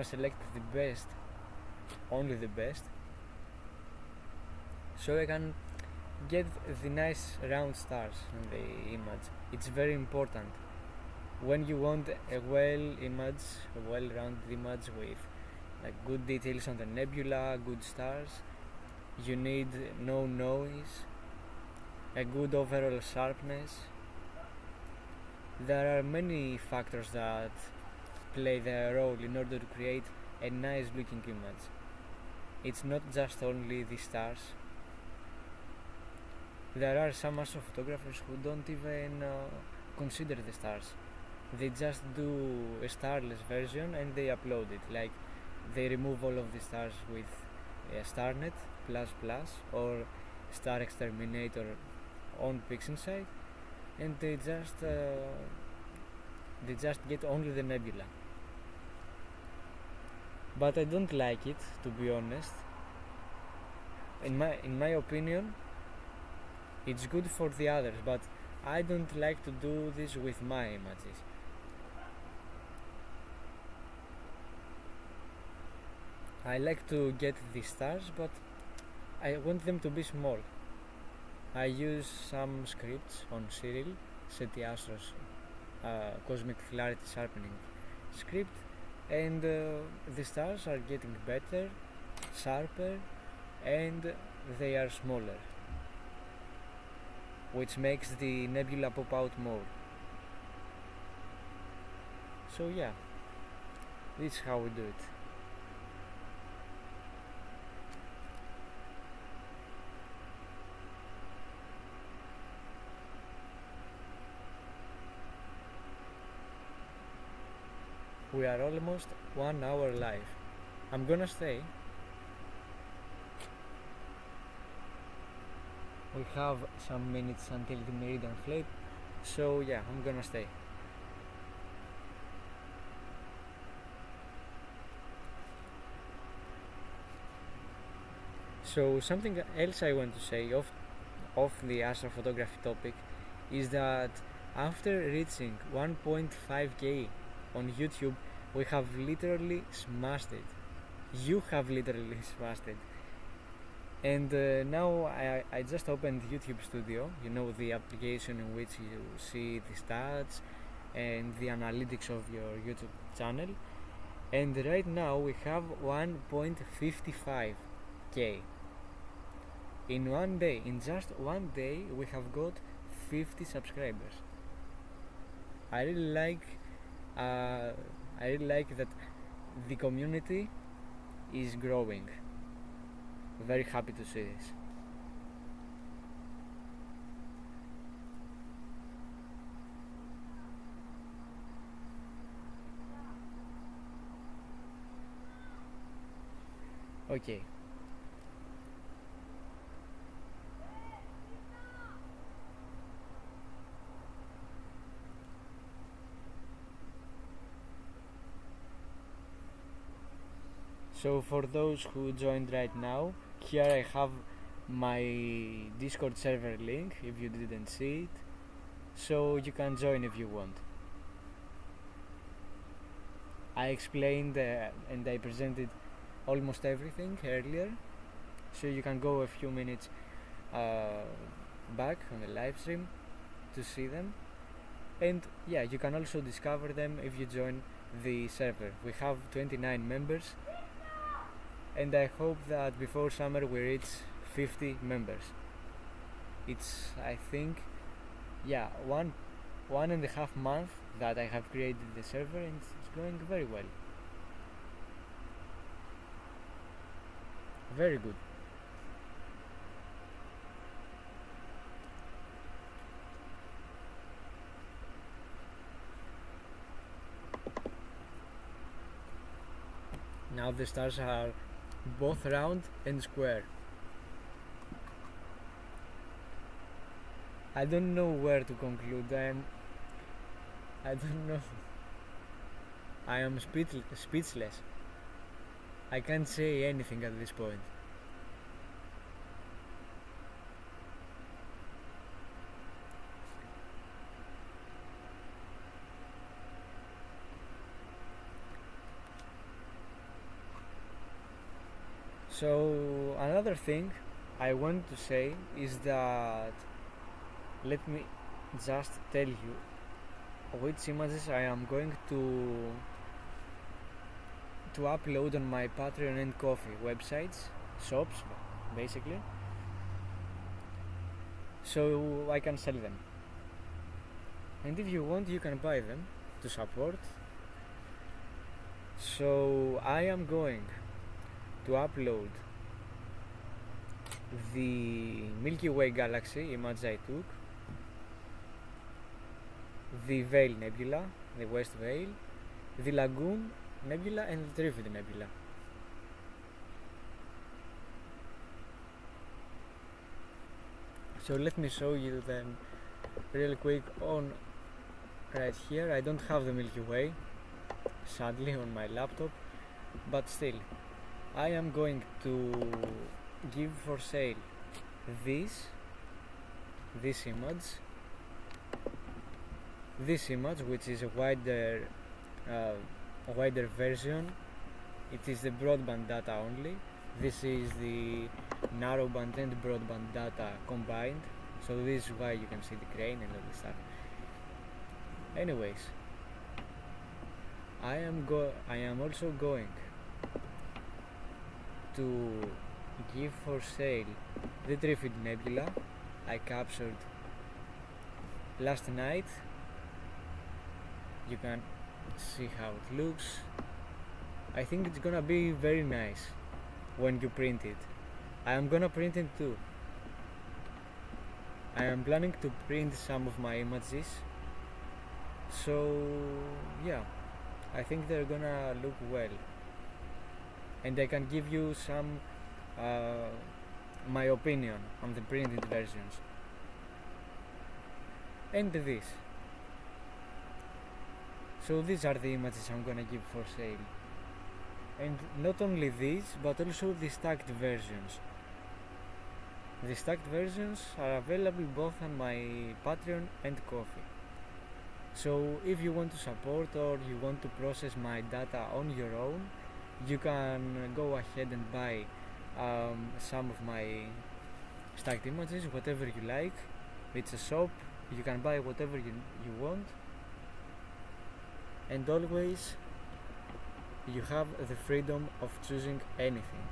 select the best, only the best, so I can get the nice round stars in the image. It's very important. when you want a well-rounded image with like good details on the nebula, good stars, you need no noise, a good overall sharpness. There are many factors that play their role in order to create a nice looking image. It's not just only the stars. There are some astrophotographers who don't even consider the stars. They just do a starless version and they upload it. Like they remove all of the stars with a StarNet or Star Exterminator on PixInsight, and they just get only the nebula. But I don't like it, to be honest. In my opinion, it's good for the others, but I don't like to do this with my images. I like to get the stars, but I want them to be small. I use some scripts on Cyril, SETI Astro's Cosmic Clarity Sharpening script, and the stars are getting better, sharper, and they are smaller, which makes the nebula pop out more. So yeah, this is how we do it. We are almost 1 hour live. I'm gonna stay. We have some minutes until the meridian flip, so yeah, I'm gonna stay. So something else I want to say of the astrophotography topic is that after reaching 1.5k on YouTube, we have literally smashed it. You have literally smashed it. And now I just opened YouTube Studio, you know, the application in which you see the stats and the analytics of your YouTube channel. And right now we have 1.55k. In one day, in just one day, we have got 50 subscribers. I really like that the community is growing. Very happy to see this. Okay. So for those who joined right now, here I have my Discord server link if you didn't see it, so you can join if you want. I explained and I presented almost everything earlier, so you can go a few minutes back on the live stream to see them. And yeah, you can also discover them if you join the server. We have 29 members, and I hope that before summer we reach 50 members. It's, I think, yeah, one and a half month that I have created the server, and it's going very well. Very good. Now the stars are both round and square. I don't know where to conclude. I don't know. I am speechless. I can't say anything at this point. So another thing I want to say is that, let me just tell you which images I am going to upload on my Patreon and Coffee websites, shops basically, so I can sell them. And if you want, you can buy them to support. So I am going to upload the Milky Way galaxy image I took, the Veil Nebula, the West Veil, the Lagoon Nebula and the Trifid Nebula. So let me show you them real quick on right here. I don't have the Milky Way, sadly, on my laptop, but still I am going to give for sale this image, which is a wider version. It is the broadband data only. This is the narrowband and broadband data combined, so this is why you can see the crane and all this stuff. Anyways, I am also going to give for sale the Trifid Nebula I captured last night. You can see how it looks. I think it's gonna be very nice when you print it. I am gonna print it too. I am planning to print some of my images, so yeah, I think they're gonna look well, and I can give you some my opinion on the printed versions. And this. So these are the images I'm gonna give for sale. And not only these, but also the stacked versions. The stacked versions are available both on my Patreon and Ko-fi. So if you want to support or you want to process my data on your own, you can go ahead and buy some of my stacked images, whatever you like. It's a shop, you can buy whatever you want, and always you have the freedom of choosing anything.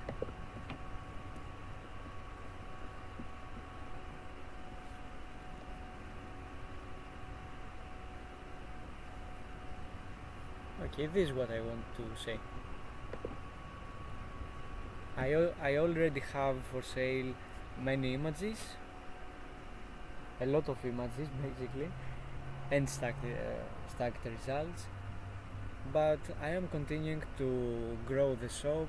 Okay, this is what I want to say. I already have for sale many images, a lot of images basically, and stacked results, but I am continuing to grow the shop,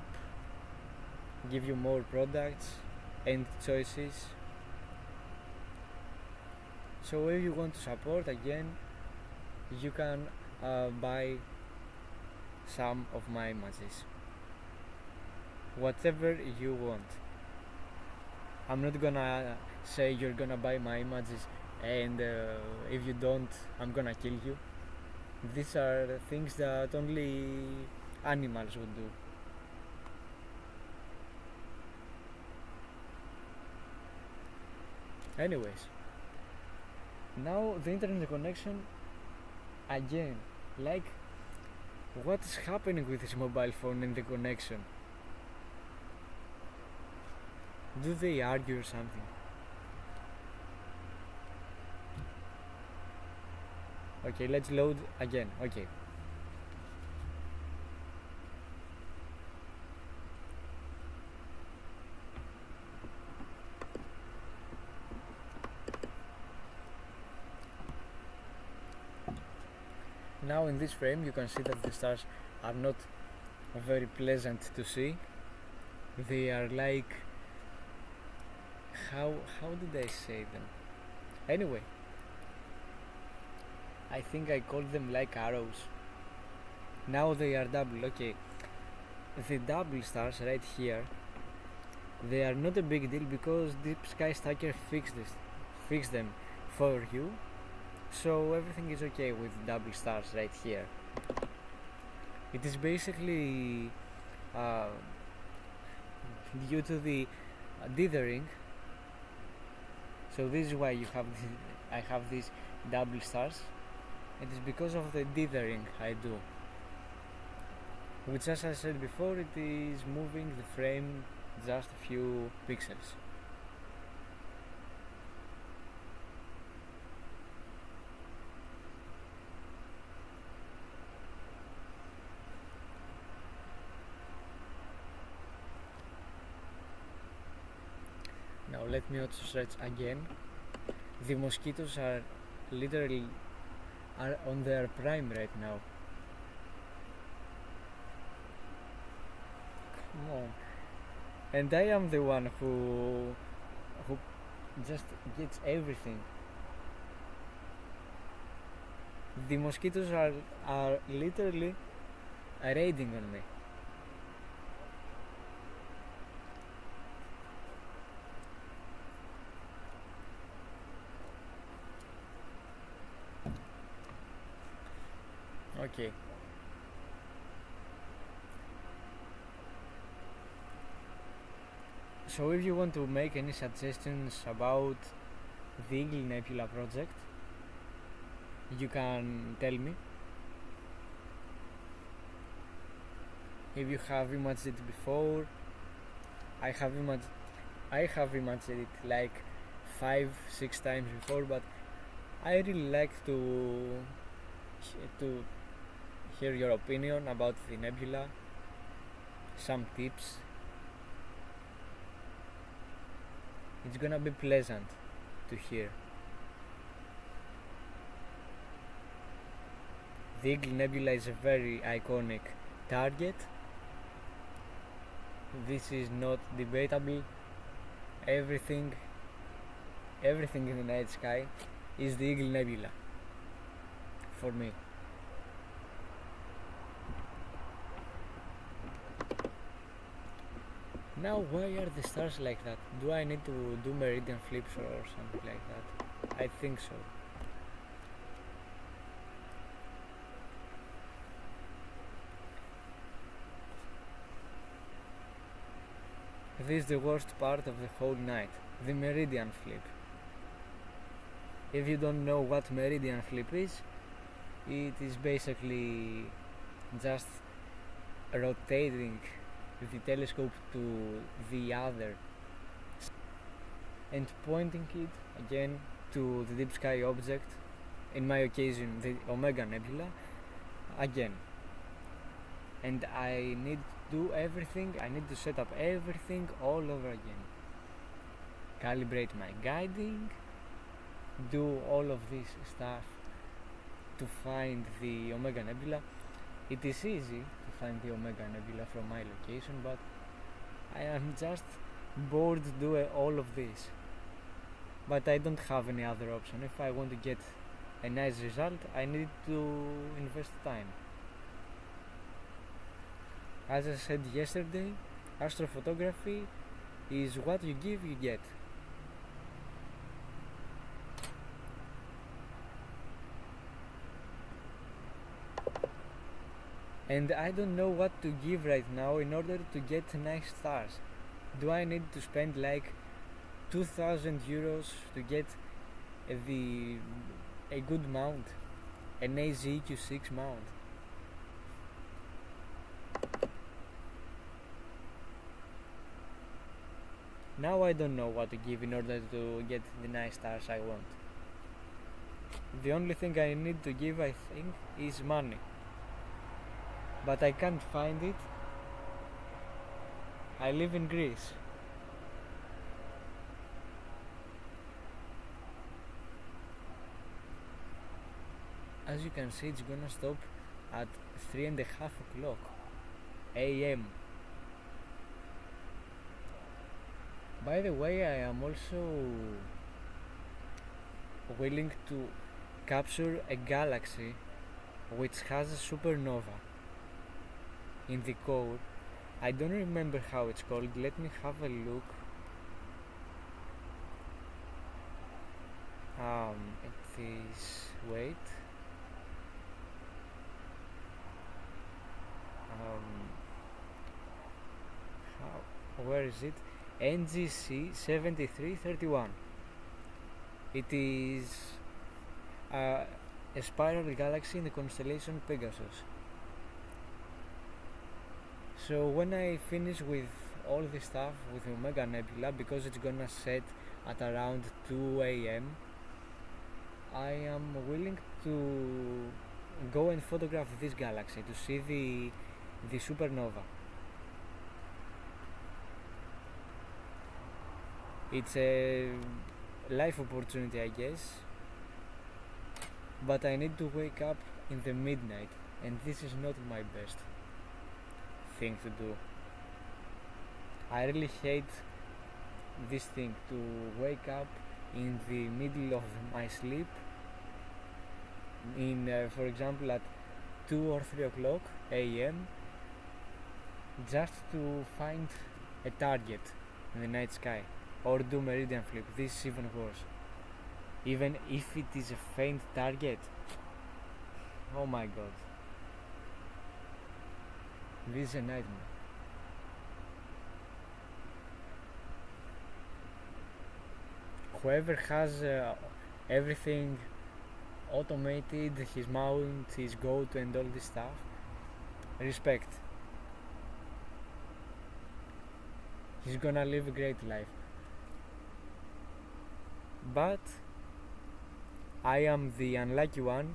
give you more products and choices. So if you want to support, again, you can buy some of my images, whatever you want. I'm not gonna say you're gonna buy my images and if you don't, I'm gonna kill you. These are things that only animals would do. Anyways, now the internet connection again, like, what is happening with this mobile phone and the connection? Do they argue or something? Okay, let's load again. Okay. Now in this frame you can see that the stars are not very pleasant to see. They are like, how did I say them? Anyway, I think I called them like arrows. Now they are double. Okay, the double stars right here, they are not a big deal because Deep Sky Stacker fixed them for you. So everything is okay with double stars right here. It is basically due to the dithering. So this is why I have these double stars. It is because of the dithering I do, which, as I said before, it is moving the frame just a few pixels. Now let me also stretch again. The mosquitoes are literally on their prime right now. Come on. And I am the one who just gets everything. The mosquitoes are literally raiding on me. Okay. So if you want to make any suggestions about the Eagle Nebula project, you can tell me. If you have imagined it before, I have imagined it like 5-6 times before, but I really like to hear your opinion about the nebula, some tips. It's gonna be pleasant to hear. The Eagle Nebula is a very iconic target. This is not debatable. Everything in the night sky is the Eagle Nebula for me. Now, why are the stars like that? Do I need to do meridian flips or something like that? I think so. This is the worst part of the whole night, the meridian flip. If you don't know what meridian flip is, it is basically just rotating the telescope to the other and pointing it again to the deep sky object, in my occasion the Omega Nebula, again. And I need to do everything, I need to set up everything all over again. Calibrate my guiding, do all of this stuff to find the Omega Nebula. It is easy to find the Omega Nebula from my location, but I am just bored doing all of this. But I don't have any other option. If I want to get a nice result, I need to invest time. As I said yesterday, astrophotography is what you give, you get. And I don't know what to give right now in order to get nice stars. Do I need to spend like 2,000 euros to get a good mount, an AZQ6 mount? Now I don't know what to give in order to get the nice stars I want. The only thing I need to give, I think, is money. But I can't find it. I live in Greece. As you can see, it's gonna stop at 3:30 AM. By the way, I am also willing to capture a galaxy which has a supernova in the core. I don't remember how it's called. Let me have a look. It is, wait. Where is it? NGC 7331. It is a spiral galaxy in the constellation Pegasus. So when I finish with all this stuff with Omega Nebula, because it's gonna set at around 2 a.m., I am willing to go and photograph this galaxy to see the supernova. It's a life opportunity, I guess, but I need to wake up in the midnight, and this is not my best thing to do. I really hate this thing, to wake up in the middle of my sleep for example at 2 or 3 o'clock a.m. just to find a target in the night sky or do meridian flip. This is even worse. Even if it is a faint target, oh my god, this is a nightmare. Whoever has everything automated, his mount, his goat and all this stuff, respect. He's gonna live a great life. But I am the unlucky one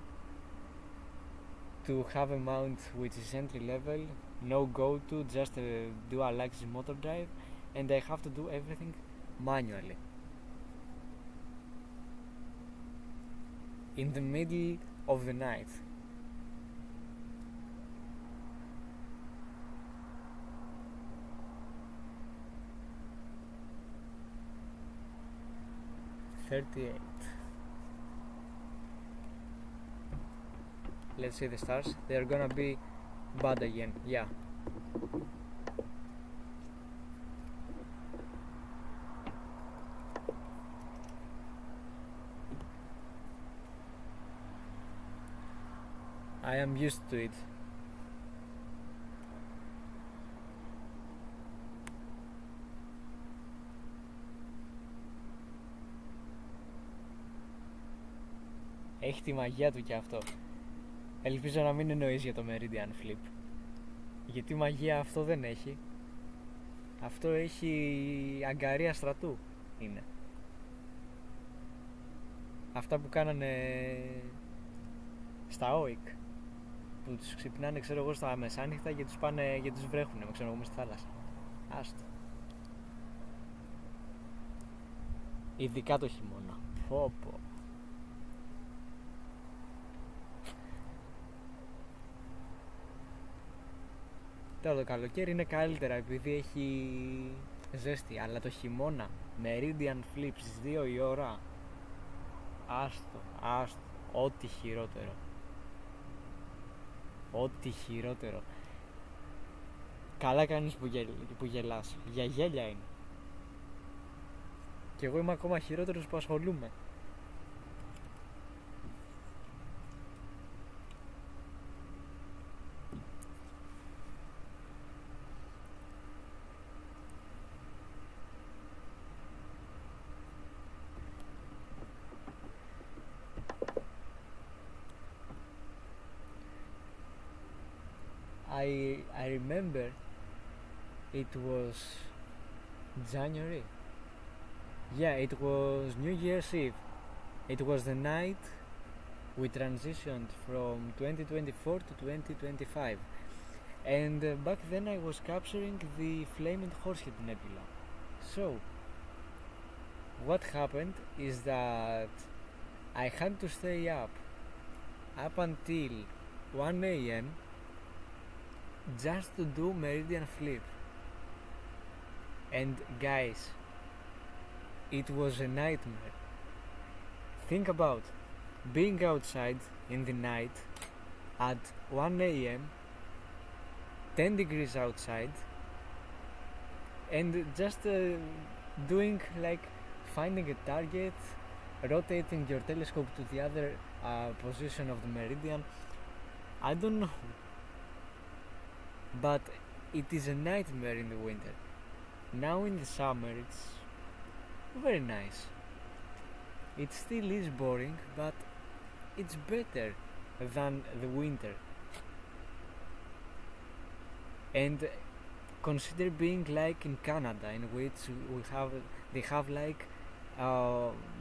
to have a mount which is entry level, no go-to, just a dual axis motor drive, and I have to do everything manually. In the middle of the night. Let's see the stars. They are gonna be bad again. Yeah. I am used to it. Έχει τη μαγεία του κι αυτό. Ελπίζω να μην εννοείς για το Meridian Flip, γιατί μαγεία αυτό δεν έχει. Αυτό έχει αγκαρία στρατού είναι. Αυτά που κάνανε στα OIC, που τους ξυπνάνε, ξέρω εγώ, στα μεσάνυχτα και τους πάνε και τους βρέχουνε, ξέρω εγώ, μες στη θάλασσα. Άστο. Ειδικά το χειμώνα. Πω. Τώρα το καλοκαίρι είναι καλύτερα επειδή έχει ζέστη, αλλά το χειμώνα, Meridian Flip στις 2 η ώρα, άστο, ό,τι χειρότερο. Καλά κάνεις που γελάς, για γέλια είναι. Και εγώ είμαι ακόμα χειρότερος που ασχολούμαι. I remember it was January. Yeah, it was New Year's Eve. It was the night we transitioned from 2024 to 2025. And back then I was capturing the Flaming Horsehead Nebula. So, what happened is that I had to stay up until 1 a.m. just to do Meridian Flip. And guys, it was a nightmare. Think about being outside in the night at 1 a.m, 10 degrees outside, and just doing like finding a target, rotating your telescope to the other position of the meridian. I don't know, but it is a nightmare in the winter. Now in the summer it's very nice. It still is boring, but it's better than the winter. And consider being like in Canada, in which they have like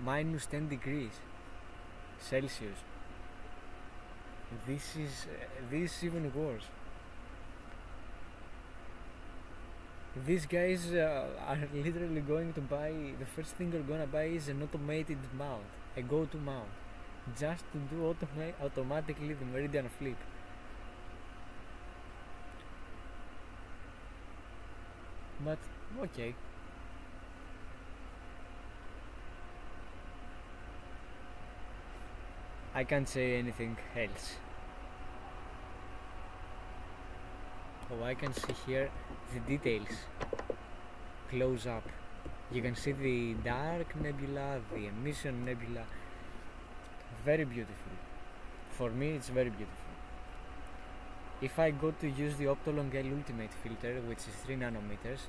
minus 10 degrees Celsius. This is even worse. These guys are literally going to buy, the first thing they're gonna buy is an automated mount, a go-to mount, just to do automatically the meridian flip. But okay. I can't say anything else. Oh, I can see here the details close up. You can see the dark nebula, the emission nebula. Very beautiful. For me, it's very beautiful. If I go to use the Optolong L Ultimate filter, which is 3 nanometers,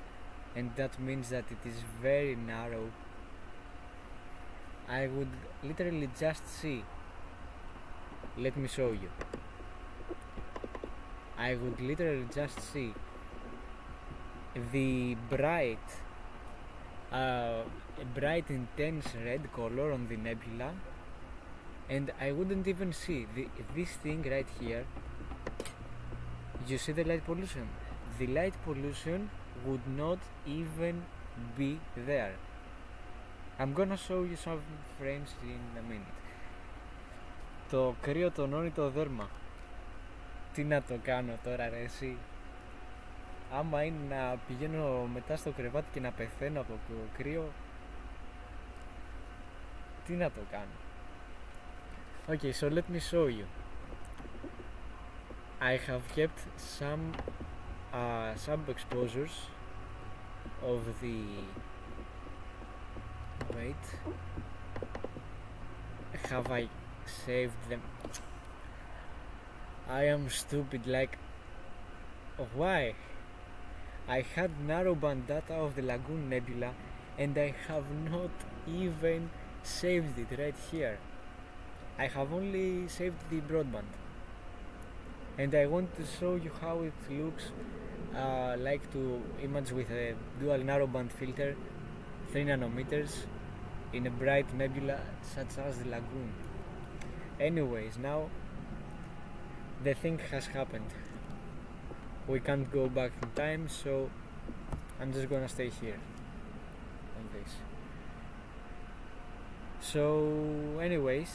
and that means that it is very narrow, I would literally just see. Let me show you. I would literally just see the bright intense red color on the nebula, and I wouldn't even see this thing right here. You see the light pollution? The light pollution would not even be there. I'm gonna show you some frames in a minute. Το κρύο τονώνει το δέρμα. Τι να το κάνω τώρα ρε εσύ? Άμα είναι να πηγαίνω μετά στο κρεβάτι και να πεθαίνω από το κρύο, τι να το κάνω? Okay, so let me show you. I have kept some sub-exposures of the... Wait. Have I saved them? I am stupid, like... Why? I had narrowband data of the Lagoon Nebula and I have not even saved it right here. I have only saved the broadband. And I want to show you how it looks like to image with a dual narrowband filter, 3 nanometers, in a bright nebula such as the Lagoon. Anyways, now the thing has happened. We can't go back in time, so I'm just gonna stay here on this. So anyways,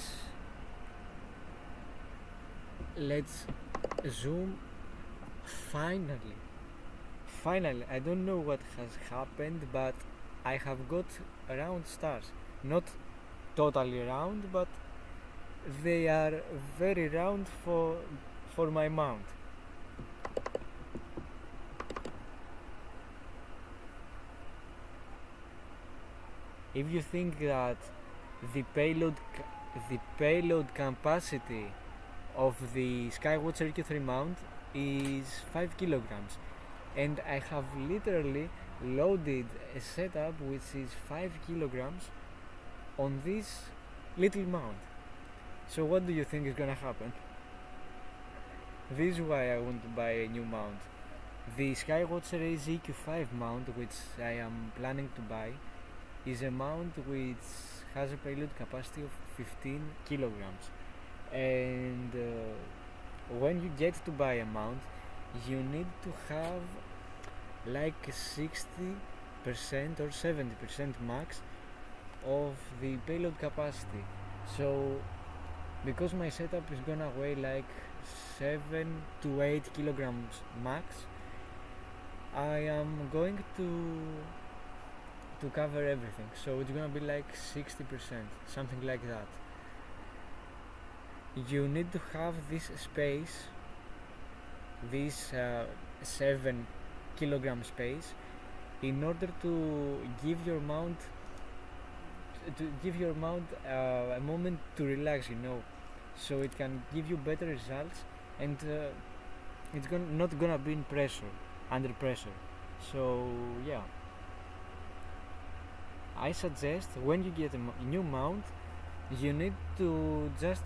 let's zoom. Finally, I don't know what has happened, but I have got round stars. Not totally round, but they are very round for my mount. If you think that the payload capacity of the Skywatcher Q3 mount is 5 kilograms, and I have literally loaded a setup which is 5 kilograms on this little mount. So what do you think is gonna happen? This is why I want to buy a new mount. The Skywatcher AZ-Q5 mount, which I am planning to buy, is a mount which has a payload capacity of 15 kilograms, and when you get to buy a mount, you need to have like 60% or 70% max of the payload capacity. So because my setup is gonna weigh like 7 to 8 kilograms max, I am going to cover everything, so it's gonna be like 60%, something like that. You need to have this space, this 7 kilogram space, in order to give your mount a moment to relax, you know, so it can give you better results, and it's not gonna be under pressure. So yeah, I suggest when you get a new mount, you need to just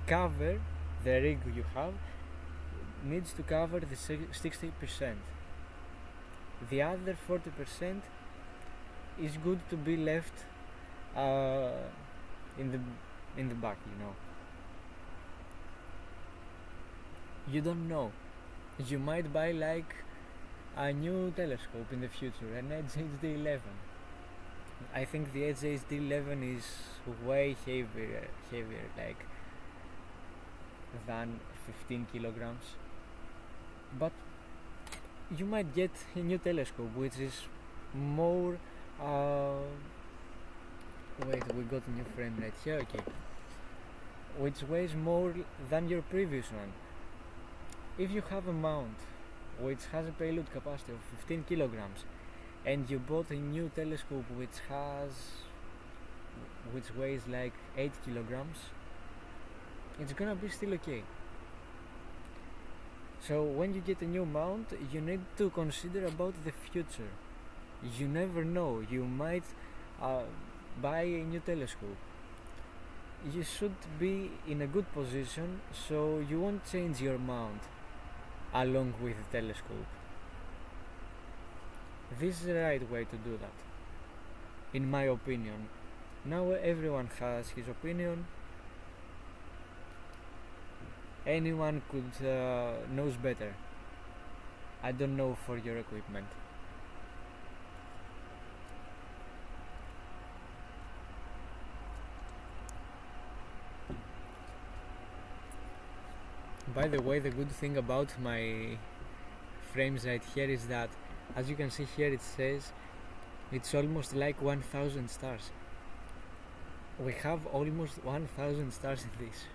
cover the rig you have needs to cover the 60%. The other 40% is good to be left in the back, you know. You don't know. You might buy like a new telescope in the future, an Edge HD11. I think the Edge HD11 is way heavier like than 15 kilograms. But you might get a new telescope which is more wait, we got a new frame rate here, okay, which weighs more than your previous one. If you have a mount which has a payload capacity of 15 kilograms and you bought a new telescope which weighs like 8 kilograms, it's gonna be still okay. So when you get a new mount, you need to consider about the future. You never know, you might buy a new telescope. You should be in a good position so you won't change your mount along with the telescope. This is the right way to do that, in my opinion. Now everyone has his opinion. Anyone could knows better. I don't know for your equipment. By the way, the good thing about my frames right here is that, as you can see here, it says it's almost like 1000 stars. We have almost 1000 stars in this.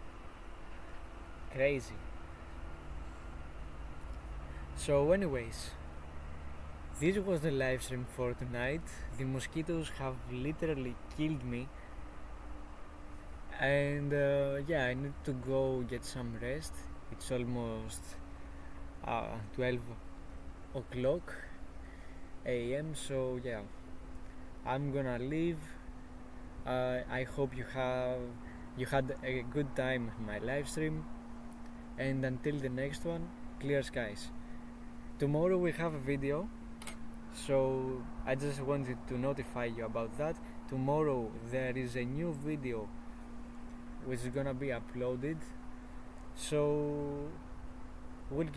Crazy. So anyways, this was the live stream for tonight. The mosquitoes have literally killed me, and yeah, I need to go get some rest. It's almost 12 o'clock AM, so yeah, I'm gonna leave. I hope you had a good time in my live stream, and until the next one, clear skies. Tomorrow we have a video, so I just wanted to notify you about that. Tomorrow there is a new video which is gonna be uploaded, so we'll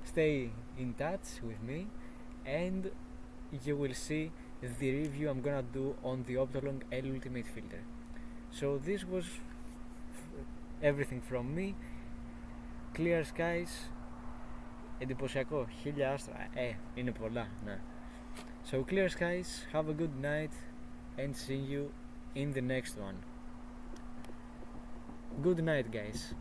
stay in touch with me, and you will see the review I'm gonna do on the Optolong L Ultimate filter. So this was everything from me. Clear skies. Εντυπωσιακό, 1000 άστρα. Είναι πολλά, ναι. So clear skies, have a good night, and see you in the next one. Good night, guys.